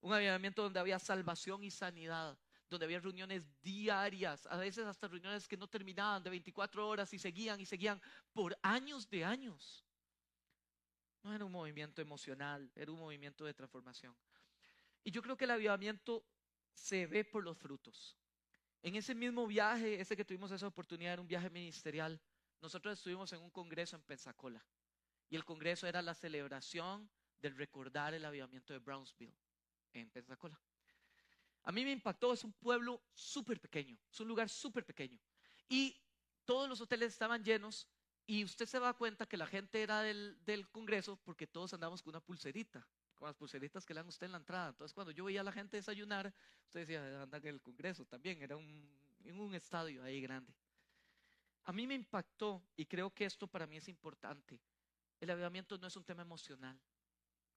Un avivamiento donde había salvación y sanidad, donde había reuniones diarias, a veces hasta reuniones que no terminaban de 24 horas y seguían por años de años. No era un movimiento emocional, era un movimiento de transformación. Y yo creo que el avivamiento se ve por los frutos. En ese mismo viaje, ese que tuvimos esa oportunidad, era un viaje ministerial. Nosotros estuvimos en un congreso en Pensacola. Y el congreso era la celebración del recordar el avivamiento de Brownsville en Pensacola. A mí me impactó, es un pueblo súper pequeño, es un lugar súper pequeño. Y todos los hoteles estaban llenos y usted se da cuenta que la gente era del congreso porque todos andamos con una pulserita, con las pulseritas que le dan a usted en la entrada. Entonces cuando yo veía a la gente desayunar, usted decía, andan en el congreso también, era en un estadio ahí grande. A mí me impactó y creo que esto para mí es importante. El avivamiento no es un tema emocional,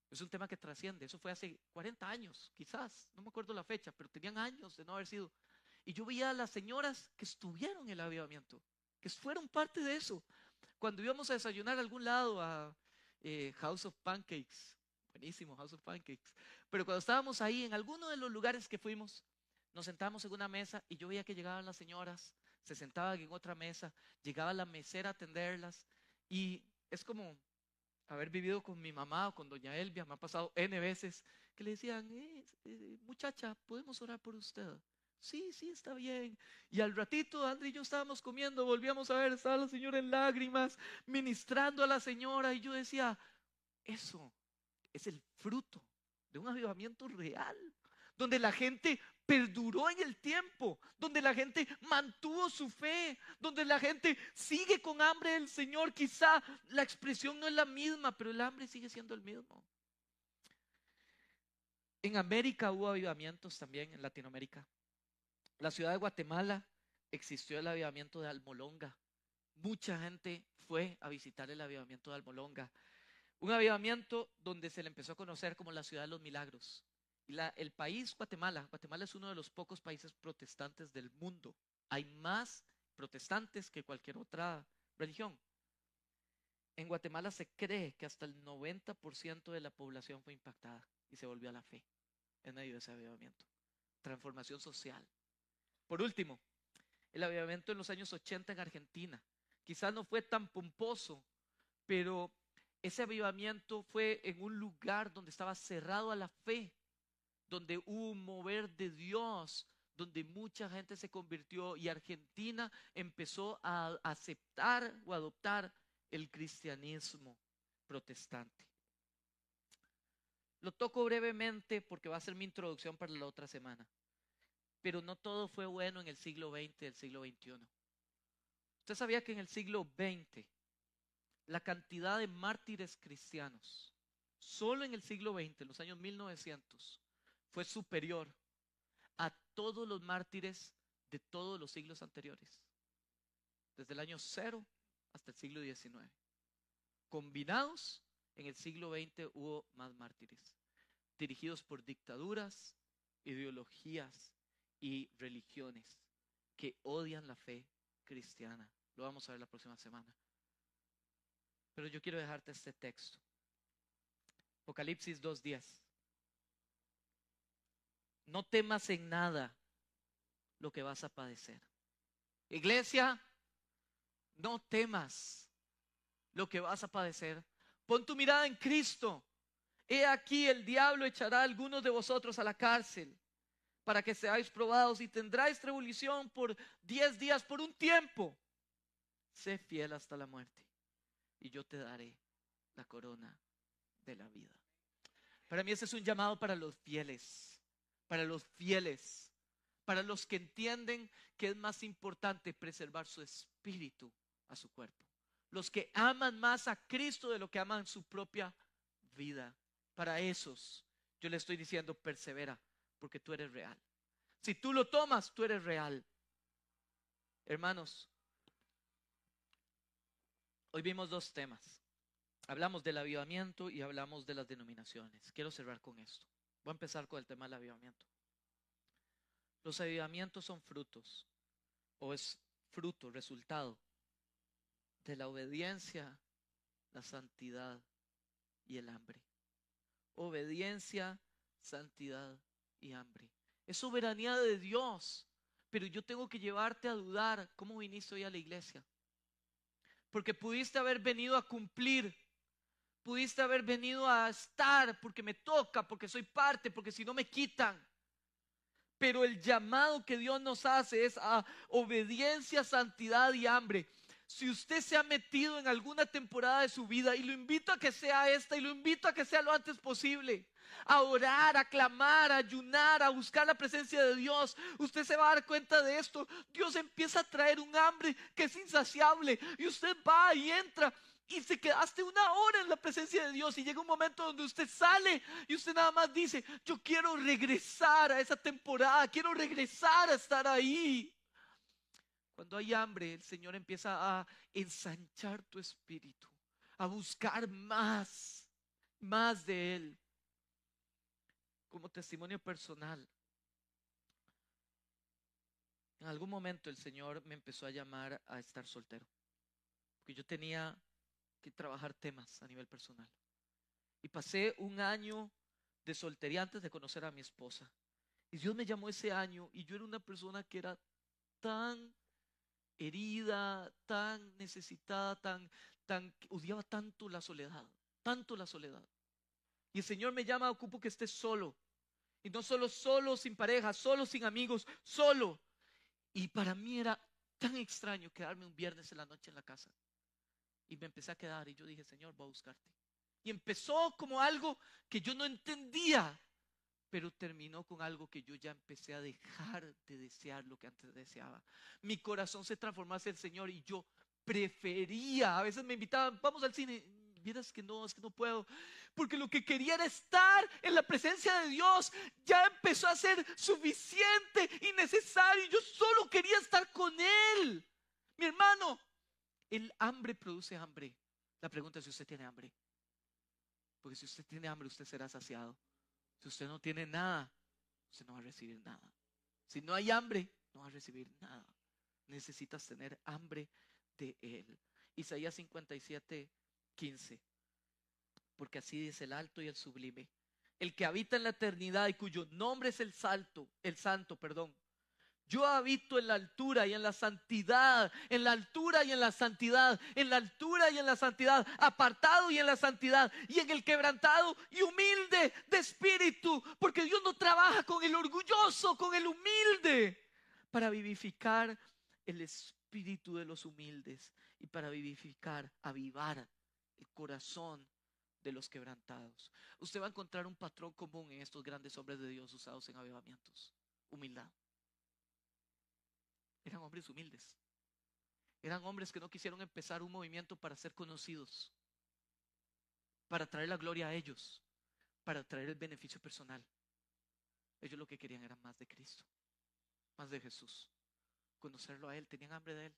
es un tema que trasciende. Eso fue hace 40 años, quizás, no me acuerdo la fecha, pero tenían años de no haber sido. Y yo veía a las señoras que estuvieron en el avivamiento, que fueron parte de eso. Cuando íbamos a desayunar a algún lado, a House of Pancakes, buenísimo House of Pancakes, pero cuando estábamos ahí en alguno de los lugares que fuimos, nos sentábamos en una mesa y yo veía que llegaban las señoras, se sentaban en otra mesa, llegaba la mesera a atenderlas y es como haber vivido con mi mamá o con doña Elvia, me ha pasado N veces, que le decían, muchacha, ¿podemos orar por usted? Sí, sí, está bien. Y al ratito, André y yo estábamos comiendo, volvíamos a ver, estaba la señora en lágrimas, ministrando a la señora, y yo decía, eso es el fruto de un avivamiento real, donde la gente perduró en el tiempo, donde la gente mantuvo su fe, donde la gente sigue con hambre del Señor. Quizá la expresión no es la misma, pero el hambre sigue siendo el mismo. En América hubo avivamientos también, en Latinoamérica. La ciudad de Guatemala existió el avivamiento de Almolonga. Mucha gente fue a visitar el avivamiento de Almolonga. Un avivamiento donde se le empezó a conocer como la ciudad de los milagros. Y el país Guatemala es uno de los pocos países protestantes del mundo. Hay más protestantes que cualquier otra religión. En Guatemala se cree que hasta el 90% de la población fue impactada y se volvió a la fe en medio de ese avivamiento. Transformación social. Por último, el avivamiento en los años 80 en Argentina. Quizás no fue tan pomposo, pero ese avivamiento fue en un lugar donde estaba cerrado a la fe, donde hubo un mover de Dios, donde mucha gente se convirtió y Argentina empezó a aceptar o adoptar el cristianismo protestante. Lo toco brevemente porque va a ser mi introducción para la otra semana. Pero no todo fue bueno en el siglo XX y el siglo XXI. ¿Usted sabía que en el siglo XX la cantidad de mártires cristianos, solo en el siglo XX, en los años 1900, fue superior a todos los mártires de todos los siglos anteriores? Desde el año 0 hasta el siglo XIX. Combinados, en el siglo XX hubo más mártires, dirigidos por dictaduras, ideologías y religiones que odian la fe cristiana. Lo vamos a ver la próxima semana. Pero yo quiero dejarte este texto. Apocalipsis 2:10. No temas en nada lo que vas a padecer. Iglesia, no temas lo que vas a padecer. Pon tu mirada en Cristo. He aquí el diablo echará a algunos de vosotros a la cárcel para que seáis probados y tendráis tribulación por 10 días, por un tiempo. Sé fiel hasta la muerte y yo te daré la corona de la vida. Para mí ese es un llamado para los fieles, para los fieles, para los que entienden que es más importante preservar su espíritu a su cuerpo. Los que aman más a Cristo de lo que aman su propia vida. Para esos yo le estoy diciendo, persevera, porque tú eres real. Si tú lo tomas, tú eres real. Hermanos, hoy vimos dos temas. Hablamos del avivamiento y hablamos de las denominaciones. Quiero cerrar con esto. Voy a empezar con el tema del avivamiento. Los avivamientos son frutos, o es fruto, resultado de la obediencia, la santidad y el hambre. Obediencia, santidad y hambre. Es soberanía de Dios, pero yo tengo que llevarte a dudar cómo viniste hoy a la iglesia. Porque pudiste haber venido a cumplir, pudiste haber venido a estar porque me toca, porque soy parte, porque si no me quitan. Pero el llamado que Dios nos hace es a obediencia, santidad y hambre. Si usted se ha metido en alguna temporada de su vida, y lo invito a que sea esta, y lo invito a que sea lo antes posible, a orar, a clamar, a ayunar, a buscar la presencia de Dios, usted se va a dar cuenta de esto. Dios empieza a traer un hambre que es insaciable, y usted va y entra y se quedaste una hora en la presencia de Dios y llega un momento donde usted sale y usted nada más dice, yo quiero regresar a esa temporada, quiero regresar a estar ahí. Cuando hay hambre, el Señor empieza a ensanchar tu espíritu, a buscar más de Él. Como testimonio personal, en algún momento el Señor me empezó a llamar a estar soltero, porque yo tenía que trabajar temas a nivel personal. Y pasé un año de soltería antes de conocer a mi esposa. Y Dios me llamó ese año y yo era una persona que era tan herida, tan necesitada, odiaba tanto la soledad, tanto la soledad. Y el Señor me llama, ocupo que estés solo. Y no solo sin pareja, solo sin amigos, solo. Y para mí era tan extraño quedarme un viernes en la noche en la casa. Y me empecé a quedar y yo dije, Señor, voy a buscarte. Y empezó como algo que yo no entendía, pero terminó con algo que yo ya empecé a dejar de desear lo que antes deseaba. Mi corazón se transformó hacia el Señor y yo prefería, a veces me invitaban, vamos al cine, vieras que no, es que no puedo, porque lo que quería era estar en la presencia de Dios. Ya empezó a ser suficiente y necesario, yo solo quería estar con Él. Mi hermano, el hambre produce hambre. La pregunta es si usted tiene hambre, porque si usted tiene hambre, usted será saciado. Si usted no tiene nada, usted no va a recibir nada. Si no hay hambre, no va a recibir nada. Necesitas tener hambre de Él. Isaías 57:15. Porque así dice el alto y el sublime, el que habita en la eternidad y cuyo nombre es el santo, perdón. Yo habito en la altura y en la santidad, en la altura y en la santidad, en la altura y en la santidad, apartado y en la santidad, y en el quebrantado y humilde de espíritu, porque Dios no trabaja con el orgulloso, con el humilde, para vivificar el espíritu de los humildes y para vivificar, avivar el corazón de los quebrantados. Usted va a encontrar un patrón común en estos grandes hombres de Dios usados en avivamientos: humildad. Eran hombres humildes. Eran hombres que no quisieron empezar un movimiento para ser conocidos, para traer la gloria a ellos, para traer el beneficio personal. Ellos lo que querían era más de Cristo, más de Jesús, conocerlo a Él. Tenían hambre de Él.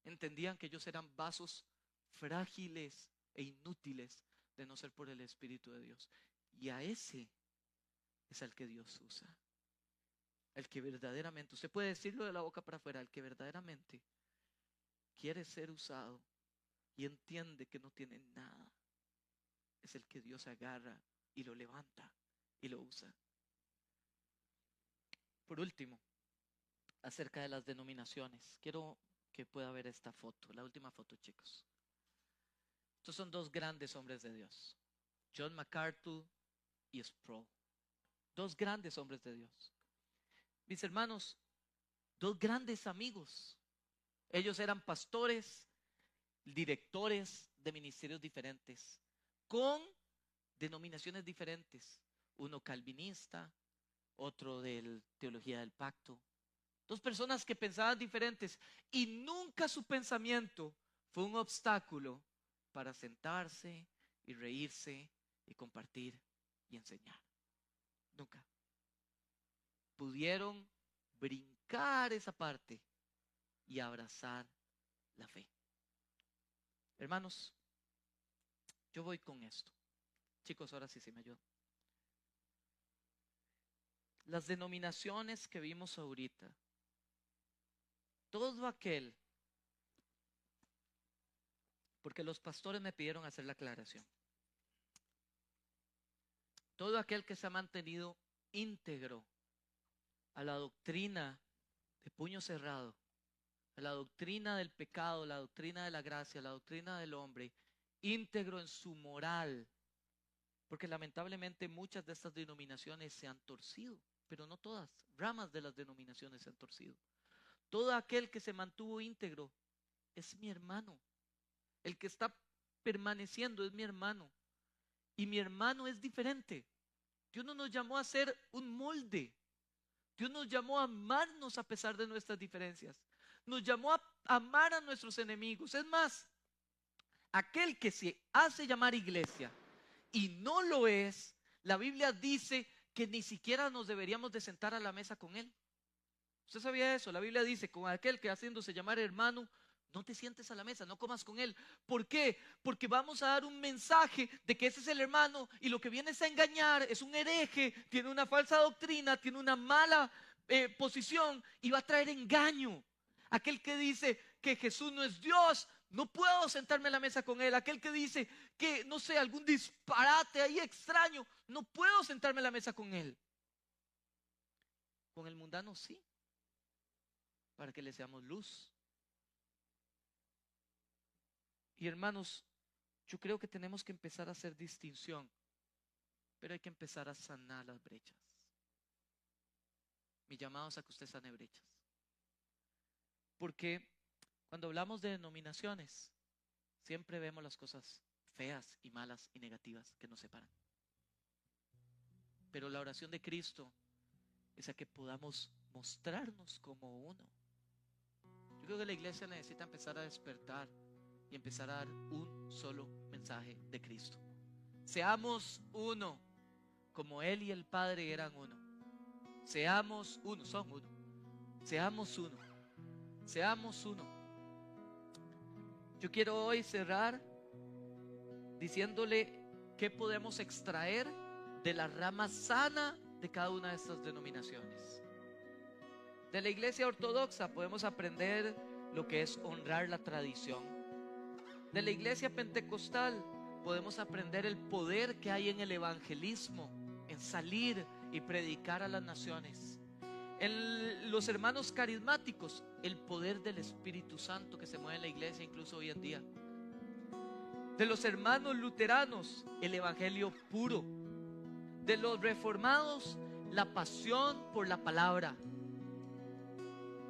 Entendían que ellos eran vasos frágiles e inútiles de no ser por el Espíritu de Dios. Y a ese es al que Dios usa. El que verdaderamente, usted puede decirlo de la boca para afuera, el que verdaderamente quiere ser usado y entiende que no tiene nada, es el que Dios agarra y lo levanta y lo usa. Por último, acerca de las denominaciones, quiero que pueda ver esta foto, la última foto, chicos. Estos son dos grandes hombres de Dios, John MacArthur y Sproul. Dos grandes hombres de Dios. Mis hermanos, dos grandes amigos. Ellos eran pastores, directores de ministerios diferentes, con denominaciones diferentes. Uno calvinista, otro de teología del pacto. Dos personas que pensaban diferentes y nunca su pensamiento fue un obstáculo para sentarse y reírse y compartir y enseñar. Nunca. Pudieron brincar esa parte y abrazar la fe. Hermanos, yo voy con esto. Chicos, ahora sí se me ayudan. Las denominaciones que vimos ahorita, todo aquel, porque los pastores me pidieron hacer la aclaración, todo aquel que se ha mantenido íntegro a la doctrina de puño cerrado, a la doctrina del pecado, la doctrina de la gracia, la doctrina del hombre, íntegro en su moral, porque lamentablemente muchas de estas denominaciones se han torcido, pero no todas, ramas de las denominaciones se han torcido. Todo aquel que se mantuvo íntegro es mi hermano. El que está permaneciendo es mi hermano. Y mi hermano es diferente. Dios no nos llamó a ser un molde. Dios nos llamó a amarnos a pesar de nuestras diferencias. Nos llamó a amar a nuestros enemigos. Es más, aquel que se hace llamar iglesia y no lo es, la Biblia dice que ni siquiera nos deberíamos de sentar a la mesa con él. ¿Usted sabía eso? La Biblia dice, con aquel que haciéndose llamar hermano, no te sientes a la mesa, no comas con él. ¿Por qué? Porque vamos a dar un mensaje de que ese es el hermano y lo que viene es a engañar, es un hereje, tiene una falsa doctrina, tiene una mala posición y va a traer engaño. Aquel que dice que Jesús no es Dios, no puedo sentarme a la mesa con él. Aquel que dice que, no sé, algún disparate ahí extraño, no puedo sentarme a la mesa con él. Con el mundano sí, para que le seamos luz. Y hermanos, yo creo que tenemos que empezar a hacer distinción, pero hay que empezar a sanar las brechas. Mi llamado es a que usted sane brechas. Porque cuando hablamos de denominaciones, siempre vemos las cosas feas y malas y negativas que nos separan. Pero la oración de Cristo es a que podamos mostrarnos como uno. Yo creo que la iglesia necesita empezar a despertar y empezar a dar un solo mensaje de Cristo. Seamos uno, como Él y el Padre eran uno. Seamos uno, son uno. Seamos uno. Seamos uno. Yo quiero hoy cerrar diciéndole qué podemos extraer de la rama sana de cada una de estas denominaciones. De la iglesia ortodoxa podemos aprender lo que es honrar la tradición. De la iglesia pentecostal podemos aprender el poder que hay en el evangelismo, en salir y predicar a las naciones. En los hermanos carismáticos, el poder del Espíritu Santo que se mueve en la iglesia incluso hoy en día. De los hermanos luteranos, el evangelio puro. De los reformados, la pasión por la palabra.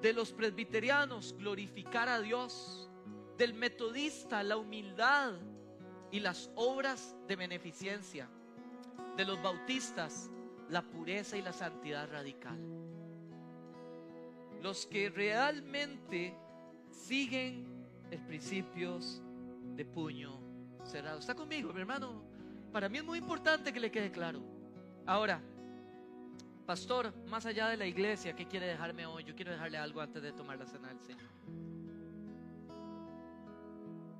De los presbiterianos, glorificar a Dios. Del metodista, la humildad y las obras de beneficencia. De los bautistas, la pureza y la santidad radical. Los que realmente siguen los principios de puño cerrado. ¿Está conmigo, mi hermano? Para mí es muy importante que le quede claro. Ahora, pastor, más allá de la iglesia, ¿qué quiere dejarme hoy? Yo quiero dejarle algo antes de tomar la cena del Señor.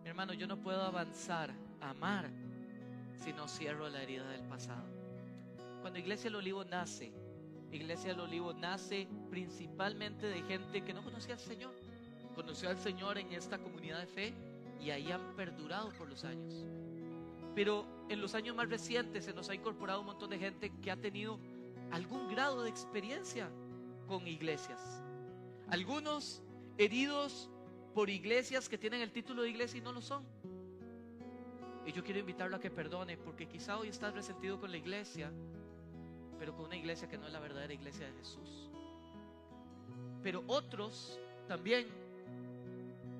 Mi hermano, yo no puedo avanzar, amar, si no cierro la herida del pasado. Cuando Iglesia El Olivo nace, Iglesia El Olivo nace principalmente de gente que no conocía al Señor. Conoció al Señor en esta comunidad de fe y ahí han perdurado por los años. Pero en los años más recientes se nos ha incorporado un montón de gente que ha tenido algún grado de experiencia con iglesias. Algunos heridos por iglesias que tienen el título de iglesia y no lo son. Y yo quiero invitarlo a que perdone, porque quizá hoy estás resentido con la iglesia, pero con una iglesia que no es la verdadera iglesia de Jesús. Pero otros también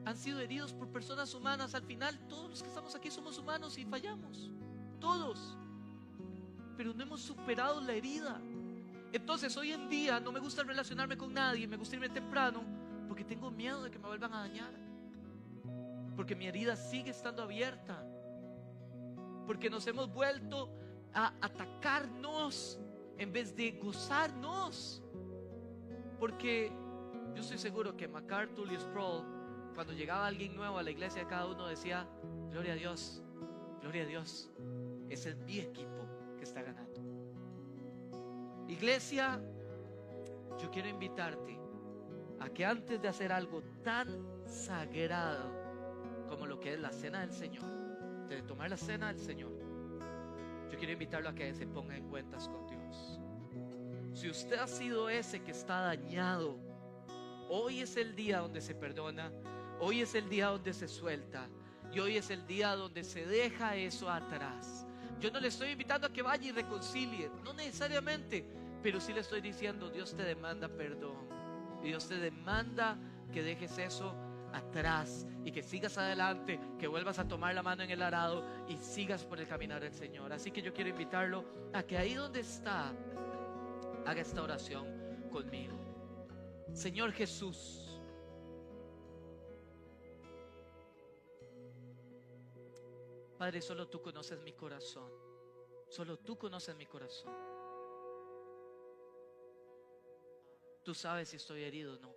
han sido heridos por personas humanas. Al final todos los que estamos aquí somos humanos y fallamos, todos, pero no hemos superado la herida. Entonces hoy en día no me gusta relacionarme con nadie, me gusta irme temprano porque tengo miedo de que me vuelvan a dañar, porque mi herida sigue estando abierta, porque nos hemos vuelto a atacarnos en vez de gozarnos. Porque yo estoy seguro que MacArthur y Sproul, cuando llegaba alguien nuevo a la iglesia de cada uno, decía: gloria a Dios, ese es mi equipo que está ganando. Iglesia, yo quiero invitarte a que antes de hacer algo tan sagrado como lo que es la cena del Señor, de tomar la cena del Señor, yo quiero invitarlo a que se ponga en cuentas con Dios. Si usted ha sido ese que está dañado, hoy es el día donde se perdona, hoy es el día donde se suelta, y hoy es el día donde se deja eso atrás. Yo no le estoy invitando a que vaya y reconcilie, no necesariamente, pero sí le estoy diciendo: Dios te demanda perdón, y Dios te demanda que dejes eso atrás y que sigas adelante, que vuelvas a tomar la mano en el arado y sigas por el caminar del Señor. Así que yo quiero invitarlo a que ahí donde está haga esta oración conmigo. Señor Jesús, Padre, solo tú conoces mi corazón, solo tú conoces mi corazón. Tú sabes si estoy herido o no.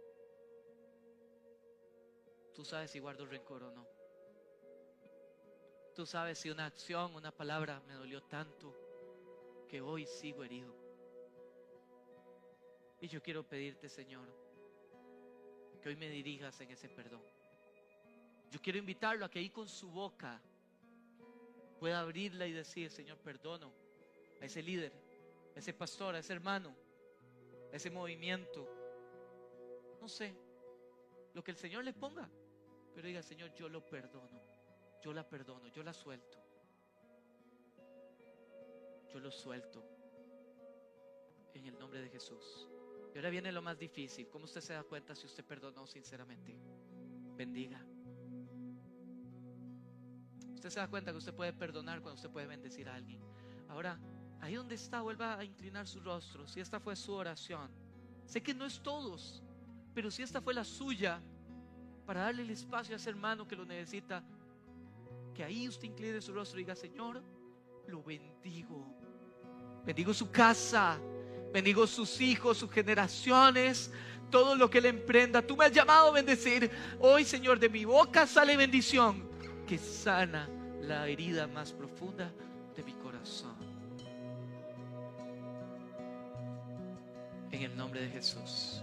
Tú sabes si guardo rencor o no. Tú sabes si una acción, una palabra me dolió tanto que hoy sigo herido. Y yo quiero pedirte, Señor, que hoy me dirijas en ese perdón. Yo quiero invitarlo a que ahí con su boca pueda abrirla y decir: Señor, perdono a ese líder, a ese pastor, a ese hermano, a ese movimiento. No sé, lo que el Señor le ponga, pero diga: Señor, yo lo perdono, yo la perdono, yo la suelto, yo lo suelto en el nombre de Jesús. Y ahora viene lo más difícil. ¿Cómo usted se da cuenta si usted perdonó sinceramente? Bendiga. Usted se da cuenta que usted puede perdonar cuando usted puede bendecir a alguien. Ahora, ahí donde está, vuelva a inclinar su rostro. Si esta fue su oración, sé que no es todos, pero si esta fue la suya, para darle el espacio a ese hermano que lo necesita, que ahí usted incline su rostro y diga: Señor, lo bendigo. Bendigo su casa, bendigo sus hijos, sus generaciones, todo lo que él emprenda. Tú me has llamado a bendecir. Hoy, Señor, de mi boca sale bendición que sana la herida más profunda de mi corazón. En el nombre de Jesús.